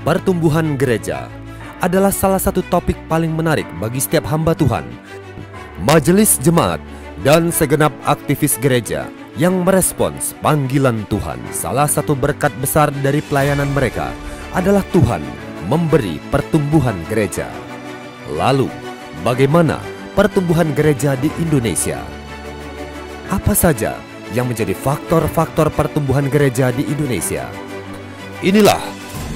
Pertumbuhan gereja adalah salah satu topik paling menarik bagi setiap hamba Tuhan, majelis jemaat, dan segenap aktivis gereja yang merespons panggilan Tuhan. Salah satu berkat besar dari pelayanan mereka adalah Tuhan memberi pertumbuhan gereja. Lalu, bagaimana pertumbuhan gereja di Indonesia? Apa saja yang menjadi faktor-faktor pertumbuhan gereja di Indonesia? Inilah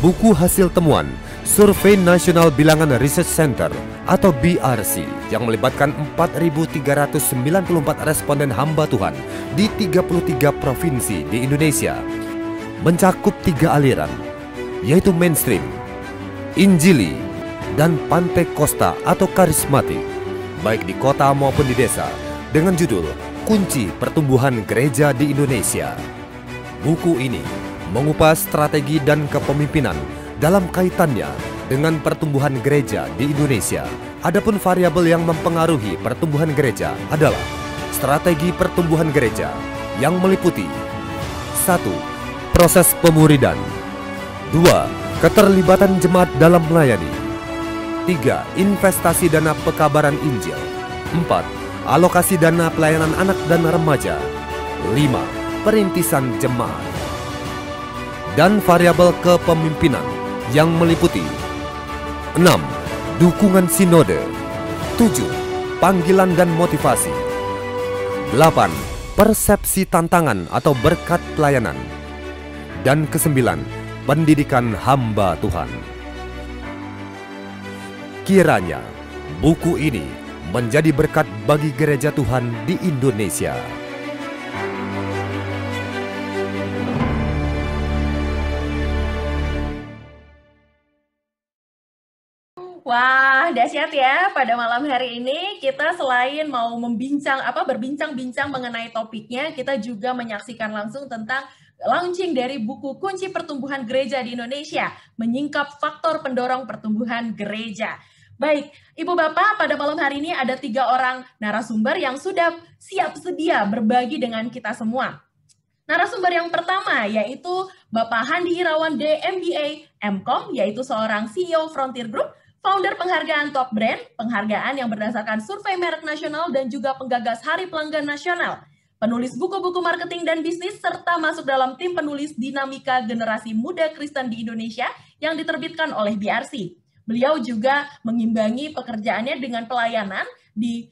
buku hasil temuan Survei Nasional Bilangan Research Center atau BRC yang melibatkan 4.394 responden hamba Tuhan di 33 provinsi di Indonesia. Mencakup 3 aliran, yaitu mainstream, injili, dan pantekosta atau karismatik, baik di kota maupun di desa, dengan judul Kunci Pertumbuhan Gereja di Indonesia. Buku ini mengupas strategi dan kepemimpinan dalam kaitannya dengan pertumbuhan gereja di Indonesia. Adapun variabel yang mempengaruhi pertumbuhan gereja adalah strategi pertumbuhan gereja yang meliputi 1. Proses pemuridan, 2. Keterlibatan jemaat dalam melayani, 3. Investasi dana pekabaran Injil, 4. Alokasi dana pelayanan anak dan remaja, 5. Perintisan jemaat. Dan variabel kepemimpinan yang meliputi 6. Dukungan sinode, 7. Panggilan dan motivasi, 8. Persepsi tantangan atau berkat pelayanan, dan ke-9. Pendidikan hamba Tuhan. Kiranya buku ini menjadi berkat bagi gereja Tuhan di Indonesia. Wah, dahsyat ya. Pada malam hari ini kita selain mau berbincang-bincang mengenai topiknya, kita juga menyaksikan langsung tentang launching dari buku Kunci Pertumbuhan Gereja di Indonesia, menyingkap faktor pendorong pertumbuhan gereja. Baik, Ibu Bapak, pada malam hari ini ada 3 orang narasumber yang sudah siap sedia berbagi dengan kita semua. Narasumber yang pertama yaitu Bapak Handi Irawan DMBA MCom, yaitu seorang CEO Frontier Group, founder penghargaan Top Brand, penghargaan yang berdasarkan survei merek nasional dan juga penggagas Hari Pelanggan Nasional, penulis buku-buku marketing dan bisnis, serta masuk dalam tim penulis Dinamika Generasi Muda Kristen di Indonesia yang diterbitkan oleh BRC. Beliau juga mengimbangi pekerjaannya dengan pelayanan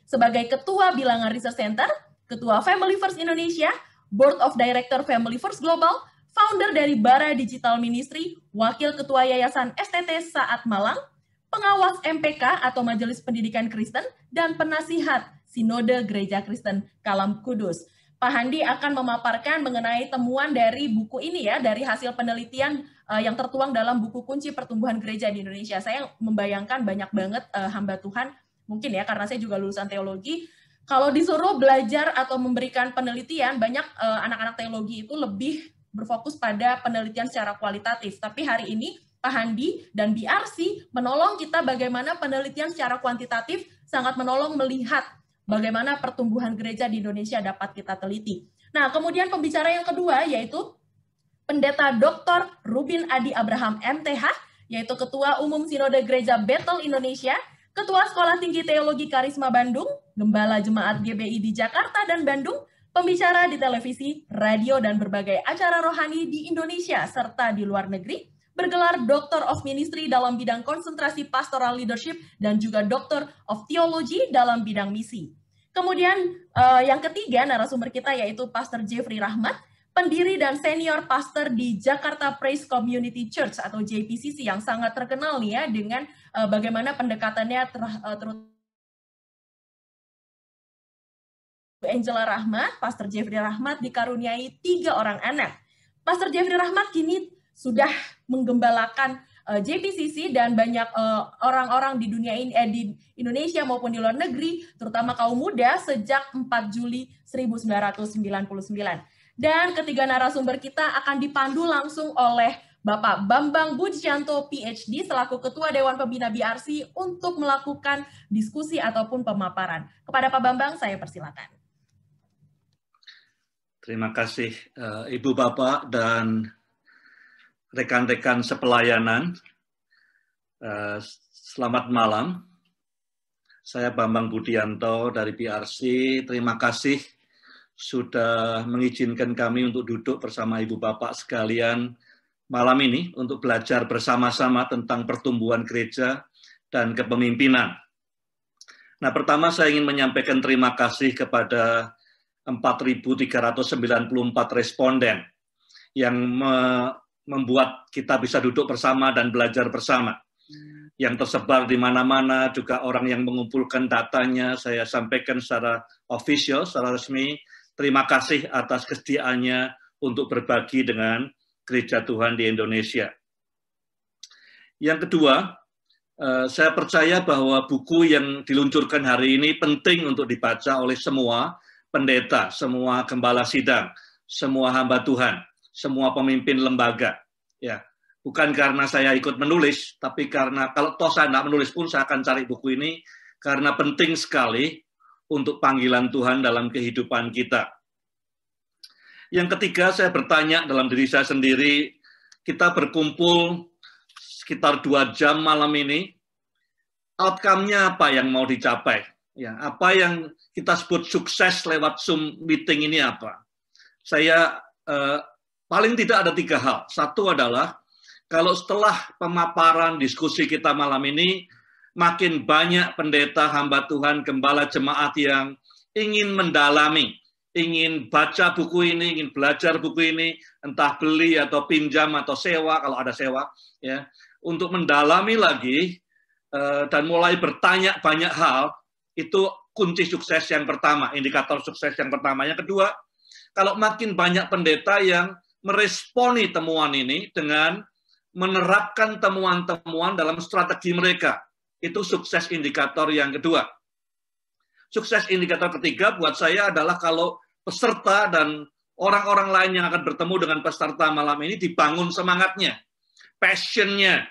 sebagai Ketua Bilangan Research Center, Ketua Family First Indonesia, Board of Director Family First Global, founder dari Bara Digital Ministry, Wakil Ketua Yayasan STT Saat Malang, pengawas MPK atau Majelis Pendidikan Kristen, dan penasihat Sinode Gereja Kristen Kalam Kudus. Pak Handi akan memaparkan mengenai temuan dari buku ini ya, dari hasil penelitian yang tertuang dalam buku Kunci Pertumbuhan Gereja di Indonesia. Saya membayangkan banyak banget hamba Tuhan, mungkin ya karena saya juga lulusan teologi, kalau disuruh belajar atau memberikan penelitian, banyak anak-anak teologi itu lebih berfokus pada penelitian secara kualitatif. Tapi hari ini Pak Handi dan BRC menolong kita bagaimana penelitian secara kuantitatif sangat menolong melihat bagaimana pertumbuhan gereja di Indonesia dapat kita teliti. Nah, kemudian pembicara yang kedua yaitu Pendeta Dr. Rubin Adi Abraham MTH, yaitu Ketua Umum Sinode Gereja Bethel Indonesia, Ketua Sekolah Tinggi Teologi Karisma Bandung, Gembala Jemaat GBI di Jakarta dan Bandung, pembicara di televisi, radio, dan berbagai acara rohani di Indonesia serta di luar negeri, bergelar Doctor of Ministry dalam bidang konsentrasi pastoral leadership dan juga Doctor of Theology dalam bidang misi. Kemudian yang ketiga narasumber kita yaitu Pastor Jeffrey Rahmat, pendiri dan senior pastor di Jakarta Praise Community Church atau JPCC yang sangat terkenal nih ya dengan bagaimana pendekatannya terutama Angela Rahmat, Pastor Jeffrey Rahmat dikaruniai 3 orang anak. Pastor Jeffrey Rahmat kini sudah menggembalakan JPCC dan banyak orang-orang di dunia ini, di Indonesia maupun di luar negeri, terutama kaum muda sejak 4 Juli 1999. Dan ketiga narasumber kita akan dipandu langsung oleh Bapak Bambang Budjanto PhD selaku Ketua Dewan Pembina BRC untuk melakukan diskusi ataupun pemaparan. Kepada Pak Bambang, saya persilakan. Terima kasih Ibu Bapak dan rekan-rekan sepelayanan Selamat malam, saya Bambang Budianto dari PRC. Terima kasih sudah mengizinkan kami untuk duduk bersama Ibu Bapak sekalian malam ini untuk belajar bersama-sama tentang pertumbuhan gereja dan kepemimpinan. Nah, pertama saya ingin menyampaikan terima kasih kepada 4.394 responden yang membuat kita bisa duduk bersama dan belajar bersama. Yang tersebar di mana-mana, juga orang yang mengumpulkan datanya, saya sampaikan secara official, secara resmi, terima kasih atas kesediaannya untuk berbagi dengan Gereja Tuhan di Indonesia. Yang kedua, saya percaya bahwa buku yang diluncurkan hari ini penting untuk dibaca oleh semua pendeta, semua gembala sidang, semua hamba Tuhan, semua pemimpin lembaga. Ya, bukan karena saya ikut menulis, tapi karena kalau toh saya tidak menulis pun saya akan cari buku ini karena penting sekali untuk panggilan Tuhan dalam kehidupan kita. Yang ketiga, saya bertanya dalam diri saya sendiri, kita berkumpul sekitar 2 jam malam ini, outcome-nya apa yang mau dicapai? Ya, apa yang kita sebut sukses lewat Zoom meeting ini apa? Saya paling tidak ada 3 hal. Satu adalah, kalau setelah pemaparan diskusi kita malam ini, makin banyak pendeta, hamba Tuhan, gembala jemaat yang ingin mendalami, ingin baca buku ini, ingin belajar buku ini, entah beli atau pinjam atau sewa, kalau ada sewa, ya, untuk mendalami lagi dan mulai bertanya banyak hal, itu kunci sukses yang pertama, indikator sukses yang pertama. Yang kedua, kalau makin banyak pendeta yang meresponi temuan ini dengan menerapkan temuan-temuan dalam strategi mereka, itu sukses indikator yang kedua. Sukses indikator ketiga buat saya adalah kalau peserta dan orang-orang lain yang akan bertemu dengan peserta malam ini dibangun semangatnya, passion-nya,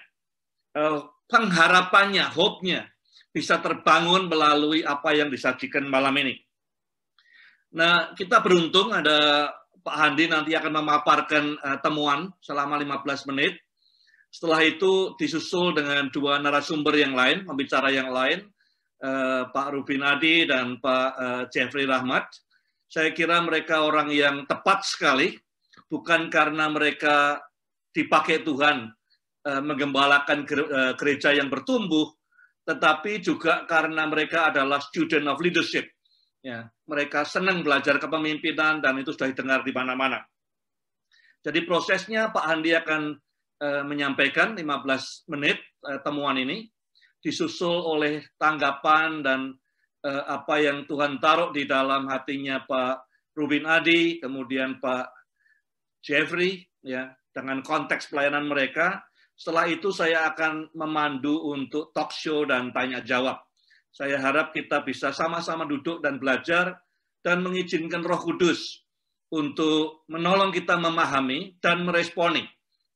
pengharapannya, hope-nya bisa terbangun melalui apa yang disajikan malam ini. Nah, kita beruntung ada Pak Handi nanti akan memaparkan temuan selama 15 menit. Setelah itu disusul dengan 2 narasumber yang lain, pembicara yang lain, Pak Rubin Adi dan Pak Jeffrey Rahmat. Saya kira mereka orang yang tepat sekali, bukan karena mereka dipakai Tuhan menggembalakan gereja yang bertumbuh, tetapi juga karena mereka adalah student of leadership. Ya, mereka senang belajar kepemimpinan dan itu sudah didengar di mana-mana. Jadi prosesnya Pak Handi akan menyampaikan 15 menit temuan ini, disusul oleh tanggapan dan apa yang Tuhan taruh di dalam hatinya Pak Rubin Adi, kemudian Pak Jeffrey, ya, dengan konteks pelayanan mereka. Setelah itu saya akan memandu untuk talk show dan tanya jawab. Saya harap kita bisa sama-sama duduk dan belajar dan mengizinkan Roh Kudus untuk menolong kita memahami dan meresponi,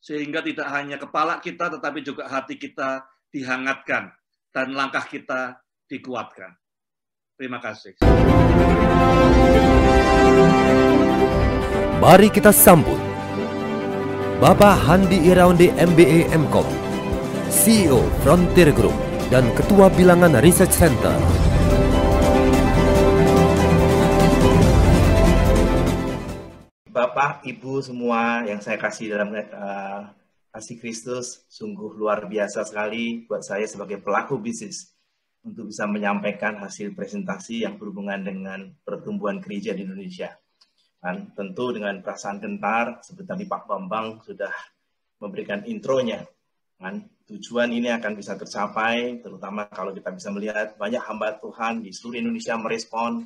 sehingga tidak hanya kepala kita tetapi juga hati kita dihangatkan dan langkah kita dikuatkan. Terima kasih. Mari kita sambut Bapak Handi Iraunde MBA MCom, CEO Frontier Group dan Ketua Bilangan Research Center. Bapak, Ibu semua yang saya kasih dalam kasih Kristus, sungguh luar biasa sekali buat saya sebagai pelaku bisnis untuk bisa menyampaikan hasil presentasi yang berhubungan dengan pertumbuhan gereja di Indonesia. Dan tentu dengan perasaan gentar, seperti tadi Pak Bambang sudah memberikan intronya. Dan tujuan ini akan bisa tercapai, terutama kalau kita bisa melihat banyak hamba Tuhan di seluruh Indonesia merespon,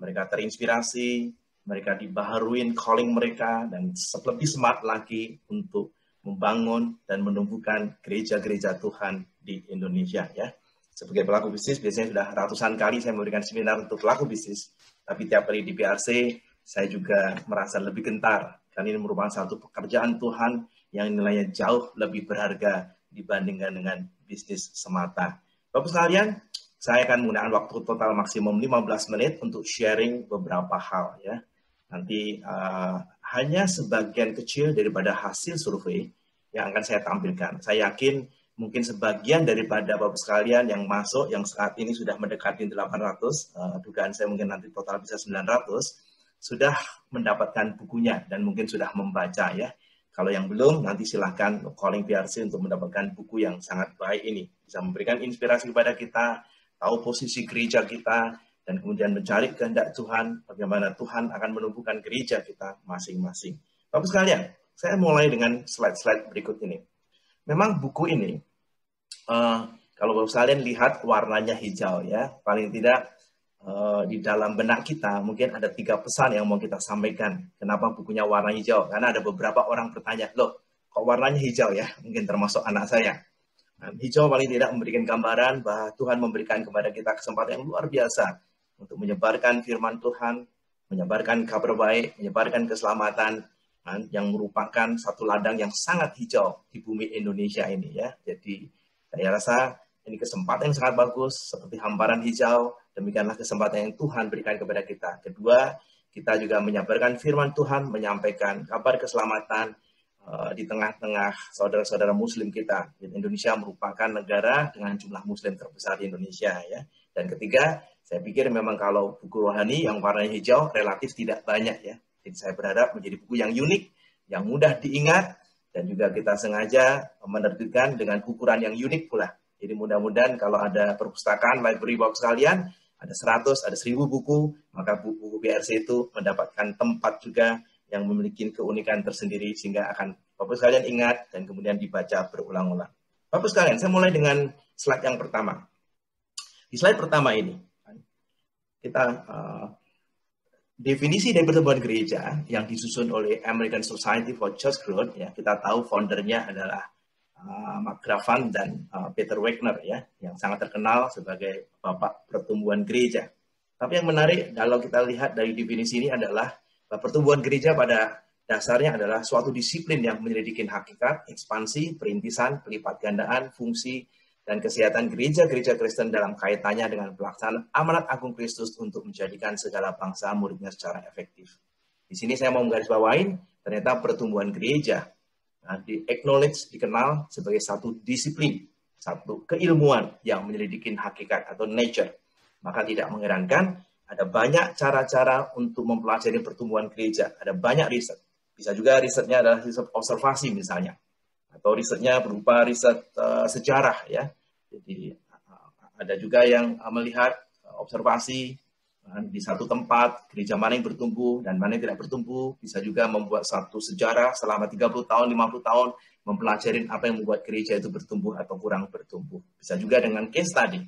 mereka terinspirasi, mereka dibaharuin calling mereka, dan lebih semangat lagi untuk membangun dan menumbuhkan gereja-gereja Tuhan di Indonesia, ya. Sebagai pelaku bisnis, biasanya sudah ratusan kali saya memberikan seminar untuk pelaku bisnis, tapi tiap kali di PRC, saya juga merasa lebih gentar, karena ini merupakan satu pekerjaan Tuhan yang nilainya jauh lebih berharga dibandingkan dengan bisnis semata. Bapak sekalian, saya akan menggunakan waktu total maksimum 15 menit untuk sharing beberapa hal, ya. Nanti hanya sebagian kecil daripada hasil survei yang akan saya tampilkan. Saya yakin mungkin sebagian daripada Bapak sekalian yang masuk, yang saat ini sudah mendekati 800, dugaan saya mungkin nanti total bisa 900, sudah mendapatkan bukunya dan mungkin sudah membaca ya. Kalau yang belum, nanti silahkan calling PRC untuk mendapatkan buku yang sangat baik ini. Bisa memberikan inspirasi kepada kita, tahu posisi gereja kita, dan kemudian mencari kehendak Tuhan, bagaimana Tuhan akan menumbuhkan gereja kita masing-masing. Bapak sekalian, saya mulai dengan slide-slide berikut ini. Memang buku ini, kalau Bapak sekalian lihat warnanya hijau ya, paling tidak di dalam benak kita mungkin ada 3 pesan yang mau kita sampaikan. Kenapa bukunya warna hijau? Karena ada beberapa orang bertanya, loh kok warnanya hijau ya? Mungkin termasuk anak saya. Nah, hijau paling tidak memberikan gambaran bahwa Tuhan memberikan kepada kita kesempatan yang luar biasa untuk menyebarkan firman Tuhan, menyebarkan kabar baik, menyebarkan keselamatan, yang merupakan satu ladang yang sangat hijau di bumi Indonesia ini ya. Jadi saya rasa ini kesempatan yang sangat bagus, seperti hamparan hijau, demikianlah kesempatan yang Tuhan berikan kepada kita. Kedua, kita juga menyabarkan firman Tuhan, menyampaikan kabar keselamatan di tengah-tengah saudara-saudara Muslim kita. Indonesia merupakan negara dengan jumlah Muslim terbesar di Indonesia ya. Dan ketiga, saya pikir memang kalau buku rohani yang warnanya hijau relatif tidak banyak ya. Jadi saya berharap menjadi buku yang unik, yang mudah diingat, dan juga kita sengaja menerbitkan dengan ukuran yang unik pula. Jadi mudah-mudahan kalau ada perpustakaan, library Bapak sekalian, ada 100, ada 1000 buku, maka buku PRC itu mendapatkan tempat juga yang memiliki keunikan tersendiri, sehingga akan Bapak sekalian ingat dan kemudian dibaca berulang-ulang. Bapak sekalian, saya mulai dengan slide yang pertama. Di slide pertama ini, kita definisi dari pertumbuhan gereja yang disusun oleh American Society for Church Growth, ya, kita tahu foundernya adalah Mark Gravan dan Peter Wagner, ya, yang sangat terkenal sebagai bapak pertumbuhan gereja. Tapi yang menarik kalau kita lihat dari definisi ini adalah pertumbuhan gereja pada dasarnya adalah suatu disiplin yang menyelidiki hakikat, ekspansi, perintisan, pelipat gandaan, fungsi, dan kesehatan gereja-gereja Kristen dalam kaitannya dengan pelaksanaan amanat agung Kristus untuk menjadikan segala bangsa muridnya secara efektif. Di sini saya mau menggarisbawahi, ternyata pertumbuhan gereja dikenal sebagai satu disiplin, satu keilmuan yang menyelidiki hakikat atau nature. Maka tidak mengherankan ada banyak cara-cara untuk mempelajari pertumbuhan gereja. Ada banyak riset. Bisa juga risetnya adalah riset observasi misalnya. Atau risetnya berupa riset sejarah ya. Jadi ada juga yang melihat observasi di satu tempat, gereja mana yang bertumbuh dan mana yang tidak bertumbuh. Bisa juga membuat satu sejarah selama 30 tahun, 50 tahun, mempelajari apa yang membuat gereja itu bertumbuh atau kurang bertumbuh. Bisa juga dengan case study.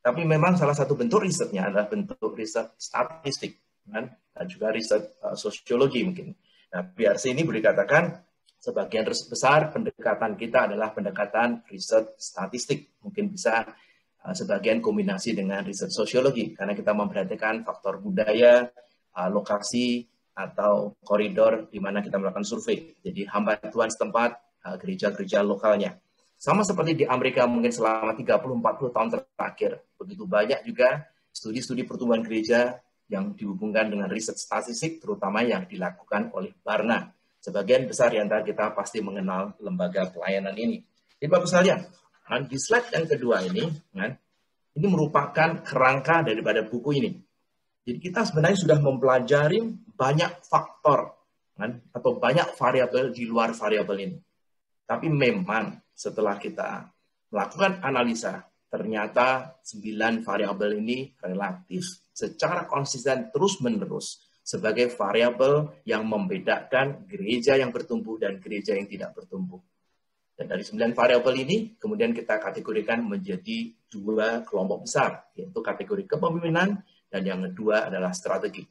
Tapi memang salah satu bentuk risetnya adalah bentuk riset statistik, kan? Dan juga riset sosiologi mungkin. Nah, PRC ini boleh dikatakan sebagian besar pendekatan kita adalah pendekatan riset statistik. Mungkin bisa sebagian kombinasi dengan riset sosiologi, karena kita memperhatikan faktor budaya, lokasi, atau koridor di mana kita melakukan survei. Jadi hamba Tuhan setempat, gereja-gereja lokalnya. Sama seperti di Amerika mungkin selama 30-40 tahun terakhir. Begitu banyak juga studi-studi pertumbuhan gereja yang dihubungkan dengan riset statistik, terutama yang dilakukan oleh Barna. Sebagian besar di antara kita pasti mengenal lembaga pelayanan ini. Jadi Bapak sekalian, di slide yang kedua ini merupakan kerangka daripada buku ini. Jadi kita sebenarnya sudah mempelajari banyak faktor atau banyak variabel di luar variabel ini. Tapi memang setelah kita melakukan analisa, ternyata 9 variabel ini relatif secara konsisten terus-menerus sebagai variabel yang membedakan gereja yang bertumbuh dan gereja yang tidak bertumbuh. Dan dari 9 variabel ini, kemudian kita kategorikan menjadi 2 kelompok besar, yaitu kategori kepemimpinan dan yang kedua adalah strategi.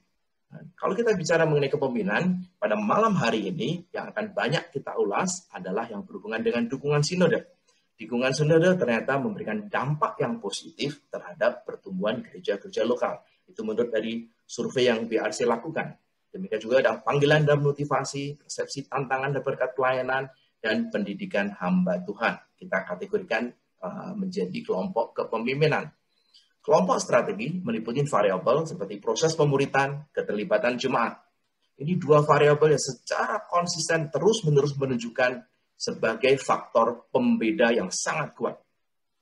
Nah, kalau kita bicara mengenai kepemimpinan, pada malam hari ini yang akan banyak kita ulas adalah yang berhubungan dengan dukungan sinode. Dukungan sinode ternyata memberikan dampak yang positif terhadap pertumbuhan gereja-gereja lokal. Itu menurut dari survei yang BRC lakukan. Demikian juga ada panggilan dan motivasi, persepsi tantangan dan berkat pelayanan, dan pendidikan hamba Tuhan. Kita kategorikan menjadi kelompok kepemimpinan. Kelompok strategi meliputi variabel seperti proses pemuritan, keterlibatan jemaat. Ini 2 variabel yang secara konsisten terus-menerus menunjukkan sebagai faktor pembeda yang sangat kuat.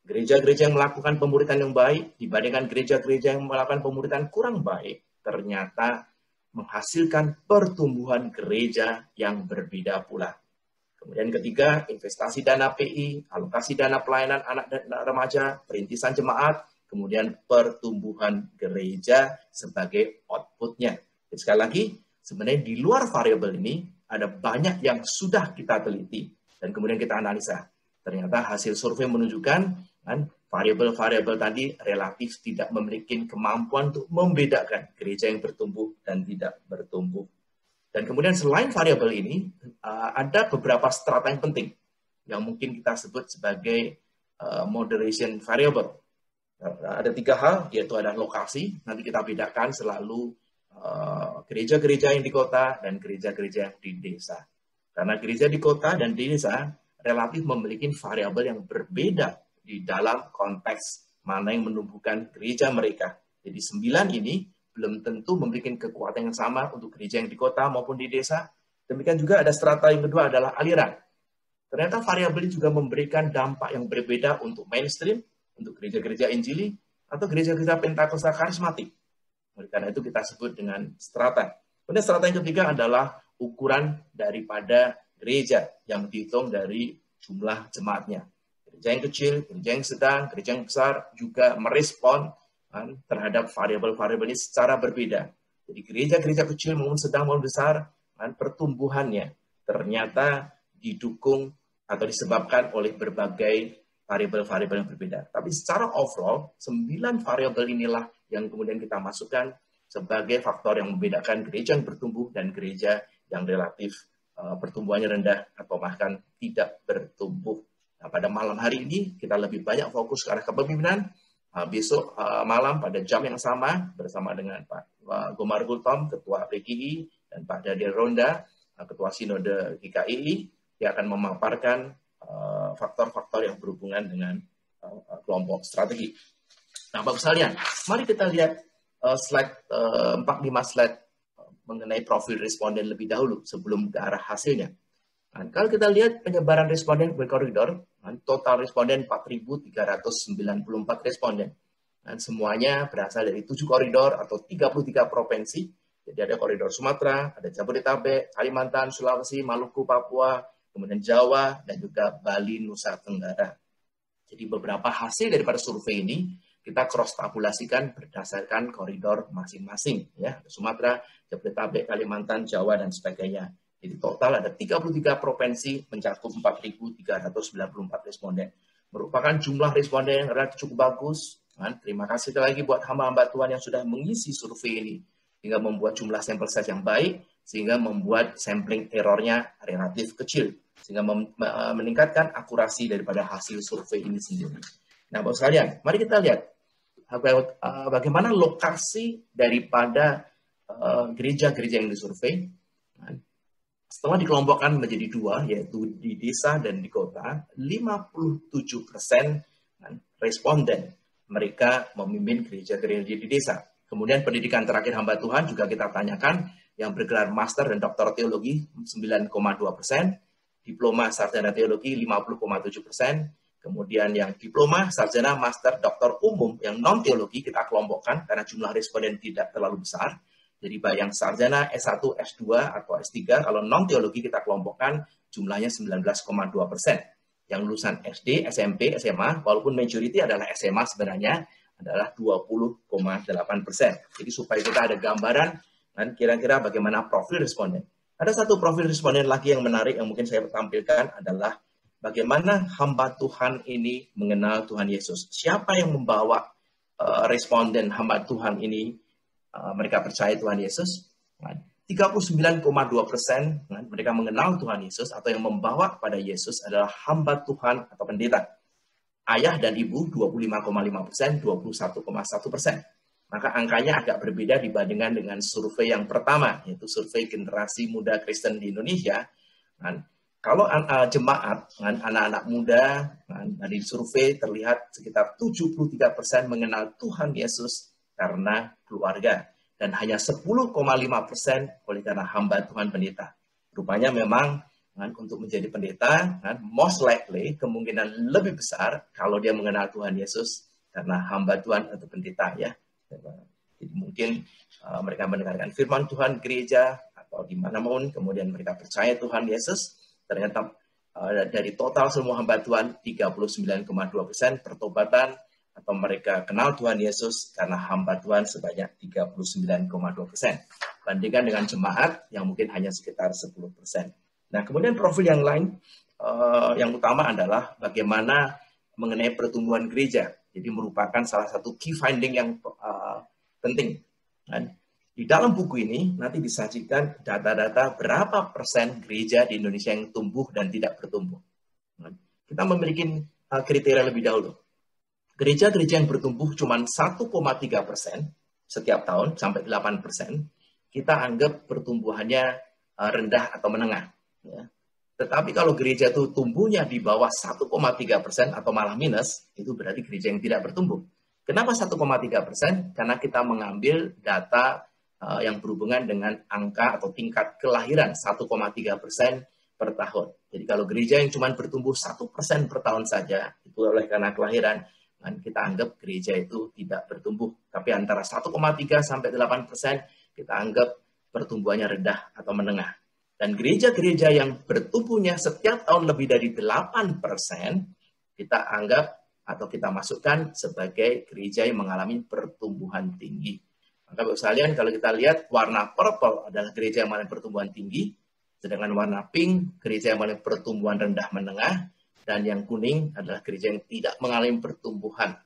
Gereja-gereja yang melakukan pemuritan yang baik dibandingkan gereja-gereja yang melakukan pemuritan kurang baik, ternyata menghasilkan pertumbuhan gereja yang berbeda pula. Kemudian ketiga, investasi dana PI, alokasi dana pelayanan anak dan remaja, perintisan jemaat, kemudian pertumbuhan gereja sebagai output-nya. Jadi sekali lagi, sebenarnya di luar variabel ini ada banyak yang sudah kita teliti dan kemudian kita analisa. Ternyata hasil survei menunjukkan kan, variabel-variabel tadi relatif tidak memiliki kemampuan untuk membedakan gereja yang bertumbuh dan tidak bertumbuh. Dan kemudian selain variabel ini, ada beberapa strata yang penting yang mungkin kita sebut sebagai moderation variable. Ada 3 hal, yaitu ada lokasi, nanti kita bedakan selalu gereja-gereja yang di kota dan gereja-gereja yang di desa. Karena gereja di kota dan di desa relatif memiliki variabel yang berbeda di dalam konteks mana yang menumbuhkan gereja mereka. Jadi 9 ini belum tentu memiliki kekuatan yang sama untuk gereja yang di kota maupun di desa. Demikian juga ada strata yang kedua adalah aliran. Ternyata variabel ini juga memberikan dampak yang berbeda untuk mainstream, untuk gereja-gereja Injili, atau gereja-gereja Pentakosta karismatik. Oleh karena itu kita sebut dengan strata. Kemudian strata yang ketiga adalah ukuran daripada gereja yang dihitung dari jumlah jemaatnya. Gereja yang kecil, gereja yang sedang, gereja yang besar juga merespon terhadap variabel-variabel ini secara berbeda. Jadi gereja-gereja kecil maupun sedang maupun besar, pertumbuhannya ternyata didukung atau disebabkan oleh berbagai variabel-variabel yang berbeda. Tapi secara overall, 9 variabel inilah yang kemudian kita masukkan sebagai faktor yang membedakan gereja yang bertumbuh dan gereja yang relatif pertumbuhannya rendah atau bahkan tidak bertumbuh. Nah, pada malam hari ini kita lebih banyak fokus ke arah kepemimpinan. Besok malam pada jam yang sama bersama dengan Pak Gomar Gultom, Ketua PGI, dan Pak Dadiel Ronda, Ketua Sinode GKI, yang akan memaparkan faktor-faktor yang berhubungan dengan kelompok strategi. Nah, Bapak sekalian, mari kita lihat slide 4-5 slide mengenai profil responden lebih dahulu sebelum ke arah hasilnya. Nah, kalau kita lihat penyebaran responden berkoridor, total responden 4.394 responden. Dan semuanya berasal dari 7 koridor atau 33 provinsi. Jadi ada koridor Sumatera, ada Jabodetabek, Kalimantan, Sulawesi, Maluku, Papua, kemudian Jawa, dan juga Bali, Nusa Tenggara. Jadi beberapa hasil daripada survei ini kita cross-tabulasikan berdasarkan koridor masing-masing. Ya, Sumatera, Jabodetabek, Kalimantan, Jawa, dan sebagainya. Jadi total ada 33 provinsi mencakup 4.394 responden. Merupakan jumlah responden yang relatif cukup bagus. Terima kasih lagi buat hamba-hamba Tuhan yang sudah mengisi survei ini. Sehingga membuat jumlah sampel size yang baik, sehingga membuat sampling errornya relatif kecil. Sehingga meningkatkan akurasi daripada hasil survei ini sendiri. Nah, Bapak sekalian, mari kita lihat bagaimana lokasi daripada gereja-gereja yang disurvei. Setelah dikelompokkan menjadi 2, yaitu di desa dan di kota, 57% responden mereka memimpin gereja-gereja di desa. Kemudian pendidikan terakhir hamba Tuhan juga kita tanyakan, yang bergelar master dan doktor teologi 9,2%, diploma sarjana teologi 50,7%, kemudian yang diploma sarjana master doktor umum yang non teologi kita kelompokkan karena jumlah responden tidak terlalu besar. Jadi yang sarjana S1, S2, atau S3, kalau non-teologi kita kelompokkan jumlahnya 19,2%. Yang lulusan SD, SMP, SMA, walaupun majority adalah SMA sebenarnya, adalah 20,8%. Jadi supaya kita ada gambaran, kan, kira-kira bagaimana profil responden. Ada satu profil responden lagi yang menarik yang mungkin saya tampilkan adalah bagaimana hamba Tuhan ini mengenal Tuhan Yesus. Siapa yang membawa responden hamba Tuhan ini mereka percaya Tuhan Yesus? 39,2% mereka mengenal Tuhan Yesus atau yang membawa kepada Yesus adalah hamba Tuhan atau pendeta. Ayah dan ibu 25,5%, 21,1%. Maka angkanya agak berbeda dibandingkan dengan survei yang pertama, yaitu survei generasi muda Kristen di Indonesia. Kalau jemaat, anak-anak muda, dari survei terlihat sekitar 73% mengenal Tuhan Yesus karena keluarga, dan hanya 10,5% oleh karena hamba Tuhan pendeta. Rupanya memang kan, untuk menjadi pendeta, kan, most likely kemungkinan lebih besar kalau dia mengenal Tuhan Yesus karena hamba Tuhan atau pendeta ya. Jadi mungkin mereka mendengarkan firman Tuhan gereja atau di mana-mana, kemudian mereka percaya Tuhan Yesus. Ternyata dari total semua hamba Tuhan 39,2% pertobatan atau mereka kenal Tuhan Yesus karena hamba Tuhan sebanyak 39,2%. Bandingkan dengan jemaat yang mungkin hanya sekitar 10%. Nah, kemudian profil yang lain, yang utama adalah bagaimana mengenai pertumbuhan gereja. Jadi merupakan salah satu key finding yang penting. Dan di dalam buku ini nanti disajikan data-data berapa persen gereja di Indonesia yang tumbuh dan tidak bertumbuh. Nah, kita memiliki kriteria lebih dahulu. Gereja-gereja yang bertumbuh cuma 1,3% setiap tahun sampai 8%, kita anggap pertumbuhannya rendah atau menengah. Ya. Tetapi kalau gereja itu tumbuhnya di bawah 1,3% atau malah minus, itu berarti gereja yang tidak bertumbuh. Kenapa 1,3%? Karena kita mengambil data yang berhubungan dengan angka atau tingkat kelahiran 1,3% per tahun. Jadi kalau gereja yang cuma bertumbuh 1% per tahun saja, itu oleh karena kelahiran, dan kita anggap gereja itu tidak bertumbuh. Tapi antara 1,3 sampai 8%, kita anggap pertumbuhannya rendah atau menengah. Dan gereja-gereja yang bertumbuhnya setiap tahun lebih dari 8%, kita anggap atau kita masukkan sebagai gereja yang mengalami pertumbuhan tinggi. Maka Bapak sekalian, kalau kita lihat warna purple adalah gereja yang mengalami pertumbuhan tinggi, sedangkan warna pink, gereja yang mengalami pertumbuhan rendah menengah, dan yang kuning adalah gereja yang tidak mengalami pertumbuhan.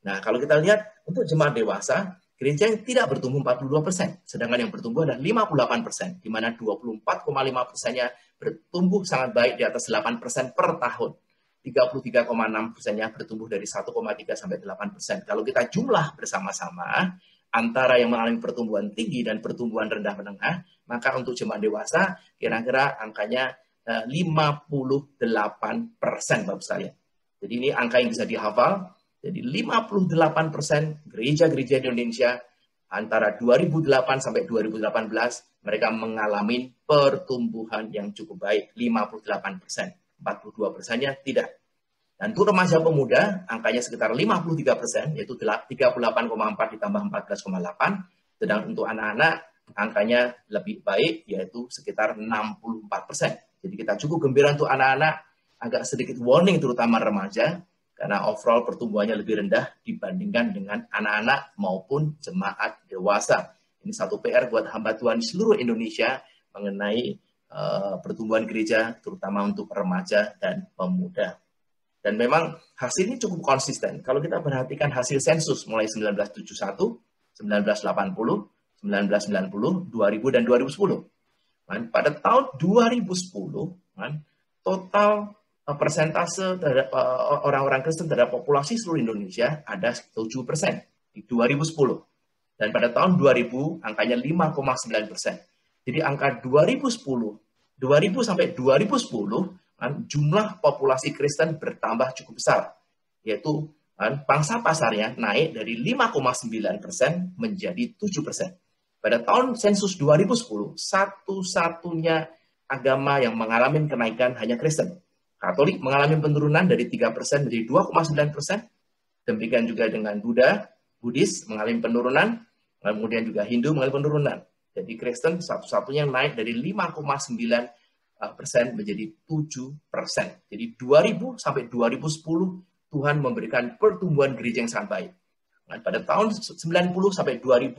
Nah, kalau kita lihat untuk jemaat dewasa, gereja yang tidak bertumbuh 42%, sedangkan yang bertumbuh adalah 58%, di mana 24,5%-nya bertumbuh sangat baik di atas 8% per tahun. 33,6%-nya bertumbuh dari 1,3 sampai 8%. Kalau kita jumlah bersama-sama, antara yang mengalami pertumbuhan tinggi dan pertumbuhan rendah menengah, maka untuk jemaat dewasa, kira-kira angkanya 58%, Bapak sekalian. Jadi ini angka yang bisa dihafal. Jadi 58% gereja-gereja di Indonesia antara 2008 sampai 2018 mereka mengalami pertumbuhan yang cukup baik, 58%. 42%-nya tidak. Dan untuk remaja pemuda angkanya sekitar 53%, yaitu 38,4 ditambah 14,8. Sedangkan untuk anak-anak angkanya lebih baik, yaitu sekitar 64%. Jadi kita cukup gembira untuk anak-anak, agak sedikit warning terutama remaja, karena overall pertumbuhannya lebih rendah dibandingkan dengan anak-anak maupun jemaat dewasa. Ini satu PR buat hamba Tuhan di seluruh Indonesia mengenai pertumbuhan gereja, terutama untuk remaja dan pemuda. Dan memang hasil ini cukup konsisten. Kalau kita perhatikan hasil sensus mulai 1971, 1980, 1990, 2000, dan 2010. Pada tahun 2010, total persentase terhadap orang-orang Kristen terhadap populasi seluruh Indonesia ada 7% di 2010. Dan pada tahun 2000 angkanya 5,9%. Jadi angka 2000 sampai 2010 jumlah populasi Kristen bertambah cukup besar, yaitu pangsa pasarnya naik dari 5,9% menjadi 7%. Pada tahun sensus 2010, satu-satunya agama yang mengalami kenaikan hanya Kristen. Katolik mengalami penurunan dari 3% menjadi 2,9%. Demikian juga dengan Buddhis mengalami penurunan, kemudian juga Hindu mengalami penurunan. Jadi Kristen satu-satunya naik dari 5,9% menjadi 7%. Jadi 2000 sampai 2010 Tuhan memberikan pertumbuhan gereja yang sangat baik. Pada tahun 90 sampai 2000,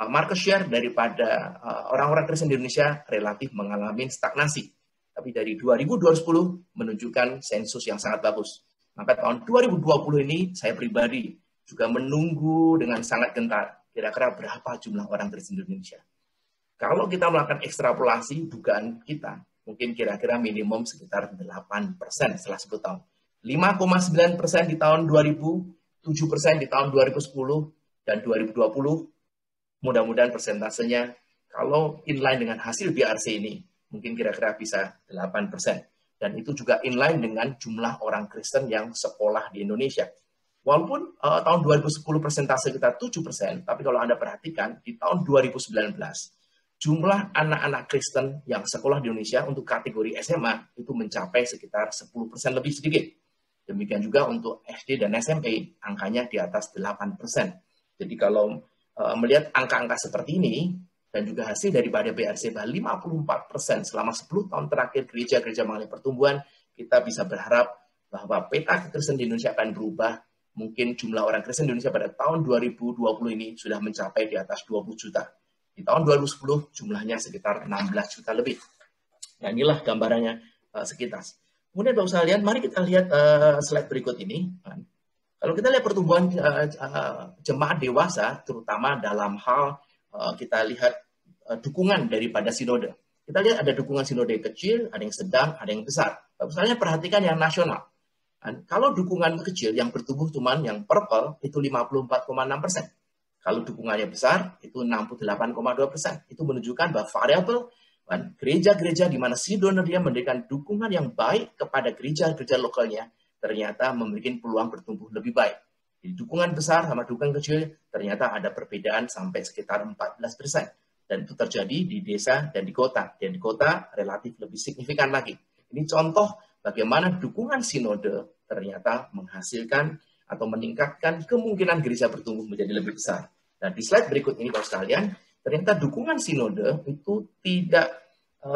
market share daripada orang-orang Kristen di Indonesia relatif mengalami stagnasi. Tapi dari 2000-2010 menunjukkan sensus yang sangat bagus. Maka tahun 2020 ini saya pribadi juga menunggu dengan sangat gentar. Kira-kira berapa jumlah orang Kristen di Indonesia. Kalau kita melakukan ekstrapolasi, dugaan kita mungkin kira-kira minimum sekitar 8% setelah 10 tahun. 5,9% di tahun 2000, 7% di tahun 2010, dan 2020. Mudah-mudahan persentasenya kalau inline dengan hasil BRC ini, mungkin kira-kira bisa 8%. Dan itu juga inline dengan jumlah orang Kristen yang sekolah di Indonesia. Walaupun tahun 2010 persentase kita 7%, tapi kalau Anda perhatikan, di tahun 2019, jumlah anak-anak Kristen yang sekolah di Indonesia untuk kategori SMA itu mencapai sekitar 10% lebih sedikit. Demikian juga untuk SD dan SMP, angkanya di atas 8%. Jadi kalau melihat angka-angka seperti ini, dan juga hasil daripada PRC bahwa 54% selama 10 tahun terakhir gereja-gereja mengalami pertumbuhan, kita bisa berharap bahwa peta Kristen di Indonesia akan berubah. Mungkin jumlah orang Kristen di Indonesia pada tahun 2020 ini sudah mencapai di atas 20 juta. Di tahun 2010 jumlahnya sekitar 16 juta lebih. Nah, inilah gambarannya sekilas. Kemudian Bapak sekalian, mari kita lihat slide berikut ini. Kalau kita lihat pertumbuhan jemaat dewasa, terutama dalam hal kita lihat dukungan daripada sinode. Kita lihat ada dukungan sinode kecil, ada yang sedang, ada yang besar. Bapak sekalian perhatikan yang nasional. Kalau dukungan kecil yang bertumbuh cuman yang purple itu 54,6%. Kalau dukungannya besar itu 68,2%. Itu menunjukkan bahwa variabel gereja-gereja di mana sinode dia memberikan dukungan yang baik kepada gereja-gereja lokalnya ternyata memberikan peluang bertumbuh lebih baik. Di dukungan besar sama dukungan kecil ternyata ada perbedaan sampai sekitar 14%. Dan itu terjadi di desa dan di kota. Dan di kota relatif lebih signifikan lagi. Ini contoh bagaimana dukungan sinode ternyata menghasilkan atau meningkatkan kemungkinan gereja bertumbuh menjadi lebih besar. Nah, di slide berikut ini, Bapak sekalian, ternyata dukungan sinode itu tidak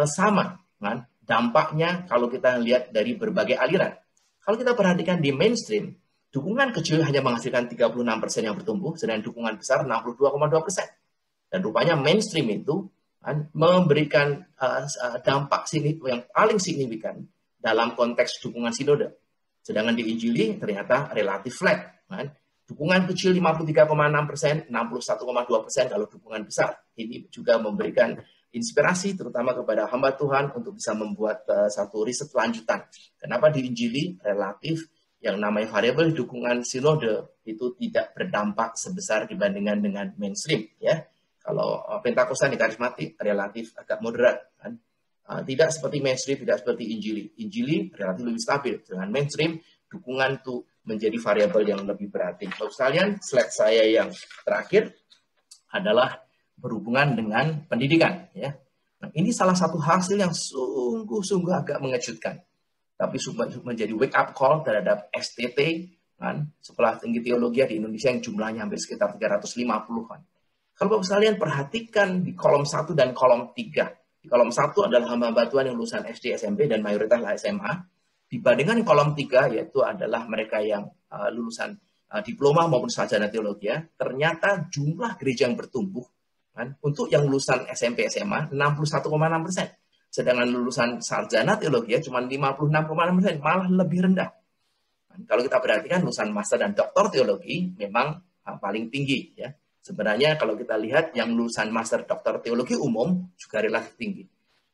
sama kan? Dampaknya kalau kita lihat dari berbagai aliran. Kalau kita perhatikan di mainstream, dukungan kecil hanya menghasilkan 36% yang bertumbuh, sedangkan dukungan besar 62,2%. Dan rupanya mainstream itu kan, memberikan dampak yang paling signifikan dalam konteks dukungan sinode. Sedangkan di Injili ternyata relatif flat. Kan? Dukungan kecil 53,6%, 61,2% kalau dukungan besar. Ini juga memberikan inspirasi terutama kepada hamba Tuhan untuk bisa membuat satu riset lanjutan. Kenapa di Injili relatif yang namanya variabel dukungan sinode itu tidak berdampak sebesar dibandingkan dengan mainstream. Ya, kalau Pentakosta di karismatik relatif agak moderat. Kan? Tidak seperti mainstream, tidak seperti Injili. Injili relatif lebih stabil. Dengan mainstream, dukungan itu menjadi variabel yang lebih berarti. Bapak sekalian, slide saya yang terakhir adalah berhubungan dengan pendidikan. Ya. Nah, ini salah satu hasil yang sungguh-sungguh agak mengejutkan. Tapi menjadi wake up call terhadap STT, kan, Sekolah Tinggi Teologi di Indonesia yang jumlahnya hampir sekitar 350-an. Kalau Bapak sekalian perhatikan di kolom 1 dan kolom 3. Di kolom 1 adalah hamba-hamba Tuhan yang lulusan SD, SMP, dan mayoritas SMA. Dibandingkan kolom 3, yaitu adalah mereka yang lulusan diploma maupun sarjana teologi, ternyata jumlah gereja yang bertumbuh kan, untuk yang lulusan SMP, SMA 61,6%. Sedangkan lulusan sarjana teologi cuma 56,6%, malah lebih rendah. Kalau kita perhatikan lulusan master dan doktor teologi memang paling tinggi. Ya. Sebenarnya kalau kita lihat yang lulusan master doktor teologi umum juga relatif tinggi.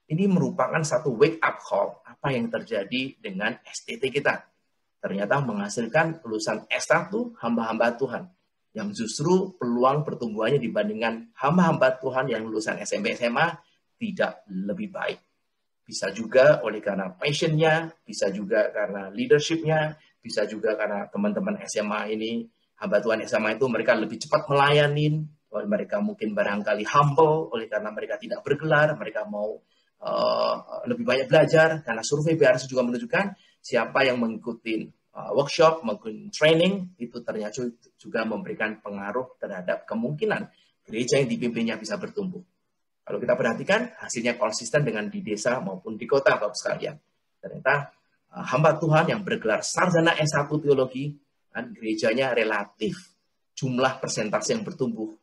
Ini merupakan satu wake up call apa yang terjadi dengan STT kita. Ternyata menghasilkan lulusan S1 hamba-hamba Tuhan yang justru peluang pertumbuhannya dibandingkan hamba-hamba Tuhan yang lulusan SMP SMA tidak lebih baik. Bisa juga oleh karena passion-nya, bisa juga karena leadership-nya, bisa juga karena teman-teman SMA ini, hamba Tuhan SMA itu mereka lebih cepat melayani, mereka mungkin barangkali humble oleh karena mereka tidak bergelar, mereka mau lebih banyak belajar, karena survei PRC juga menunjukkan siapa yang mengikuti workshop, mengikuti training, itu ternyata juga memberikan pengaruh terhadap kemungkinan gereja yang dipimpinnya bisa bertumbuh. Kalau kita perhatikan, hasilnya konsisten dengan di desa maupun di kota, Bapak sekalian. Ternyata hamba Tuhan yang bergelar sarjana S1 teologi, kan, gerejanya relatif jumlah persentase yang bertumbuh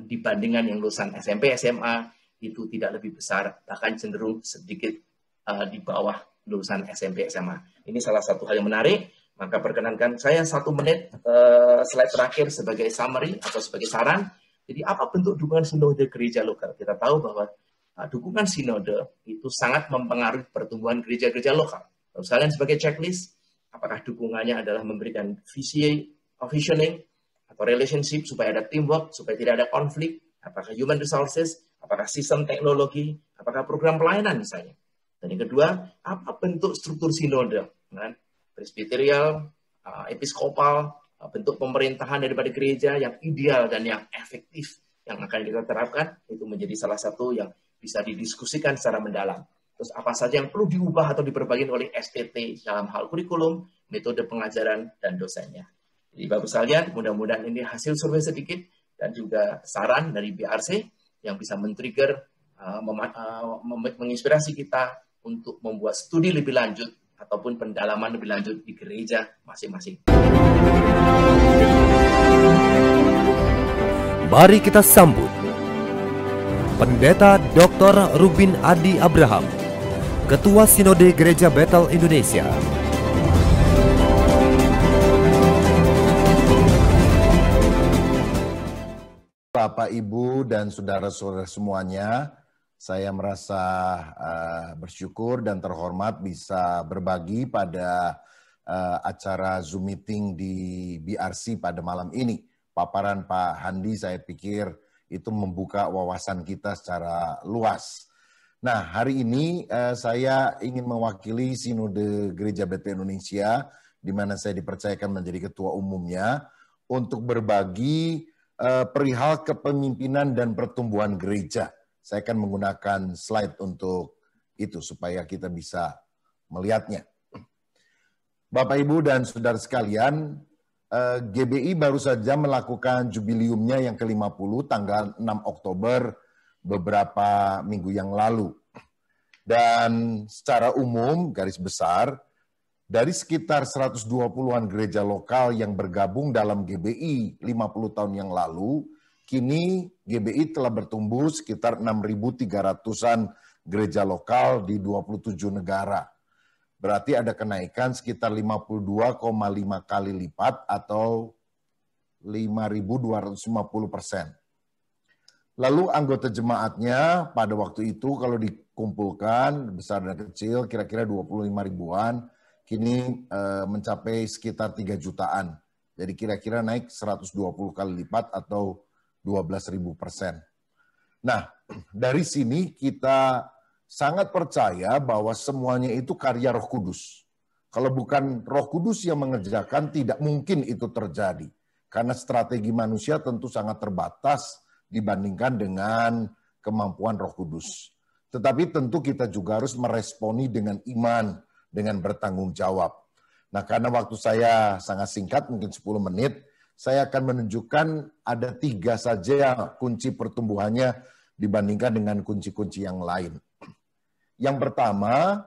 dibandingkan yang lulusan SMP, SMA, itu tidak lebih besar, bahkan cenderung sedikit di bawah lulusan SMP, SMA. Ini salah satu hal yang menarik, maka perkenankan saya 1 menit slide terakhir sebagai summary atau sebagai saran. Jadi apa bentuk dukungan sinode gereja lokal? Kita tahu bahwa dukungan sinode itu sangat mempengaruhi pertumbuhan gereja-gereja lokal. Lalu sekalian sebagai checklist, apakah dukungannya adalah memberikan visioning atau relationship supaya ada teamwork, supaya tidak ada konflik, apakah human resources, apakah sistem teknologi, apakah program pelayanan misalnya. Dan yang kedua, apa bentuk struktur sinode? Kan? Presbyterial, episkopal, bentuk pemerintahan daripada gereja yang ideal dan yang efektif yang akan kita terapkan, itu menjadi salah satu yang bisa didiskusikan secara mendalam. Terus apa saja yang perlu diubah atau diperbaiki oleh STT dalam hal kurikulum, metode pengajaran, dan dosennya. Jadi Bapak sekalian, mudah-mudahan ini hasil survei sedikit dan juga saran dari BRC yang bisa men-trigger, menginspirasi kita untuk membuat studi lebih lanjut ataupun pendalaman lebih lanjut di gereja masing-masing. Mari kita sambut Pendeta Dr. Rubin Adi Abraham, Ketua Sinode Gereja Bethel Indonesia. Bapak, Ibu, dan saudara-saudara semuanya, saya merasa bersyukur dan terhormat bisa berbagi pada acara Zoom meeting di BRC pada malam ini. Paparan Pak Handi saya pikir itu membuka wawasan kita secara luas. Nah, hari ini saya ingin mewakili Sinode Gereja Bethel Indonesia, di mana saya dipercayakan menjadi ketua umumnya, untuk berbagi perihal kepemimpinan dan pertumbuhan gereja. Saya akan menggunakan slide untuk itu supaya kita bisa melihatnya. Bapak, Ibu, dan saudara sekalian, GBI baru saja melakukan jubiliumnya yang ke-50 tanggal 6 Oktober beberapa minggu yang lalu. Dan secara umum, garis besar, dari sekitar 120-an gereja lokal yang bergabung dalam GBI 50 tahun yang lalu, kini GBI telah bertumbuh sekitar 6.300-an gereja lokal di 27 negara. Berarti ada kenaikan sekitar 52,5 kali lipat atau 5.250%. Lalu anggota jemaatnya pada waktu itu kalau dikumpulkan besar dan kecil kira-kira 25 ribuan, kini mencapai sekitar 3 jutaan. Jadi kira-kira naik 120 kali lipat atau 12.000%. Nah, dari sini kita sangat percaya bahwa semuanya itu karya Roh Kudus. Kalau bukan Roh Kudus yang mengerjakan, tidak mungkin itu terjadi. Karena strategi manusia tentu sangat terbatas dibandingkan dengan kemampuan Roh Kudus. Tetapi tentu kita juga harus meresponi dengan iman, dengan bertanggung jawab. Nah, karena waktu saya sangat singkat, mungkin 10 menit, saya akan menunjukkan ada 3 saja kunci pertumbuhannya dibandingkan dengan kunci-kunci yang lain. Yang pertama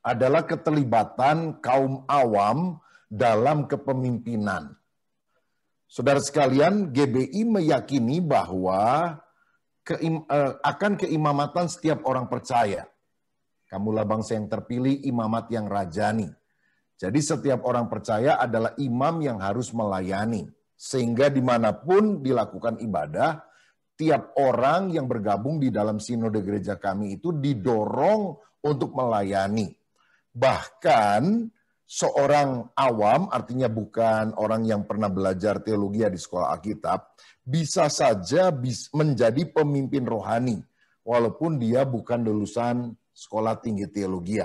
adalah keterlibatan kaum awam dalam kepemimpinan. Saudara sekalian, GBI meyakini bahwa akan keimamatan setiap orang percaya. Kamulah bangsa yang terpilih, imamat yang rajani. Jadi setiap orang percaya adalah imam yang harus melayani. Sehingga dimanapun dilakukan ibadah, tiap orang yang bergabung di dalam sinode gereja kami itu didorong untuk melayani. Bahkan seorang awam, artinya bukan orang yang pernah belajar teologi di sekolah Alkitab, bisa saja menjadi pemimpin rohani, walaupun dia bukan lulusan sekolah tinggi teologi.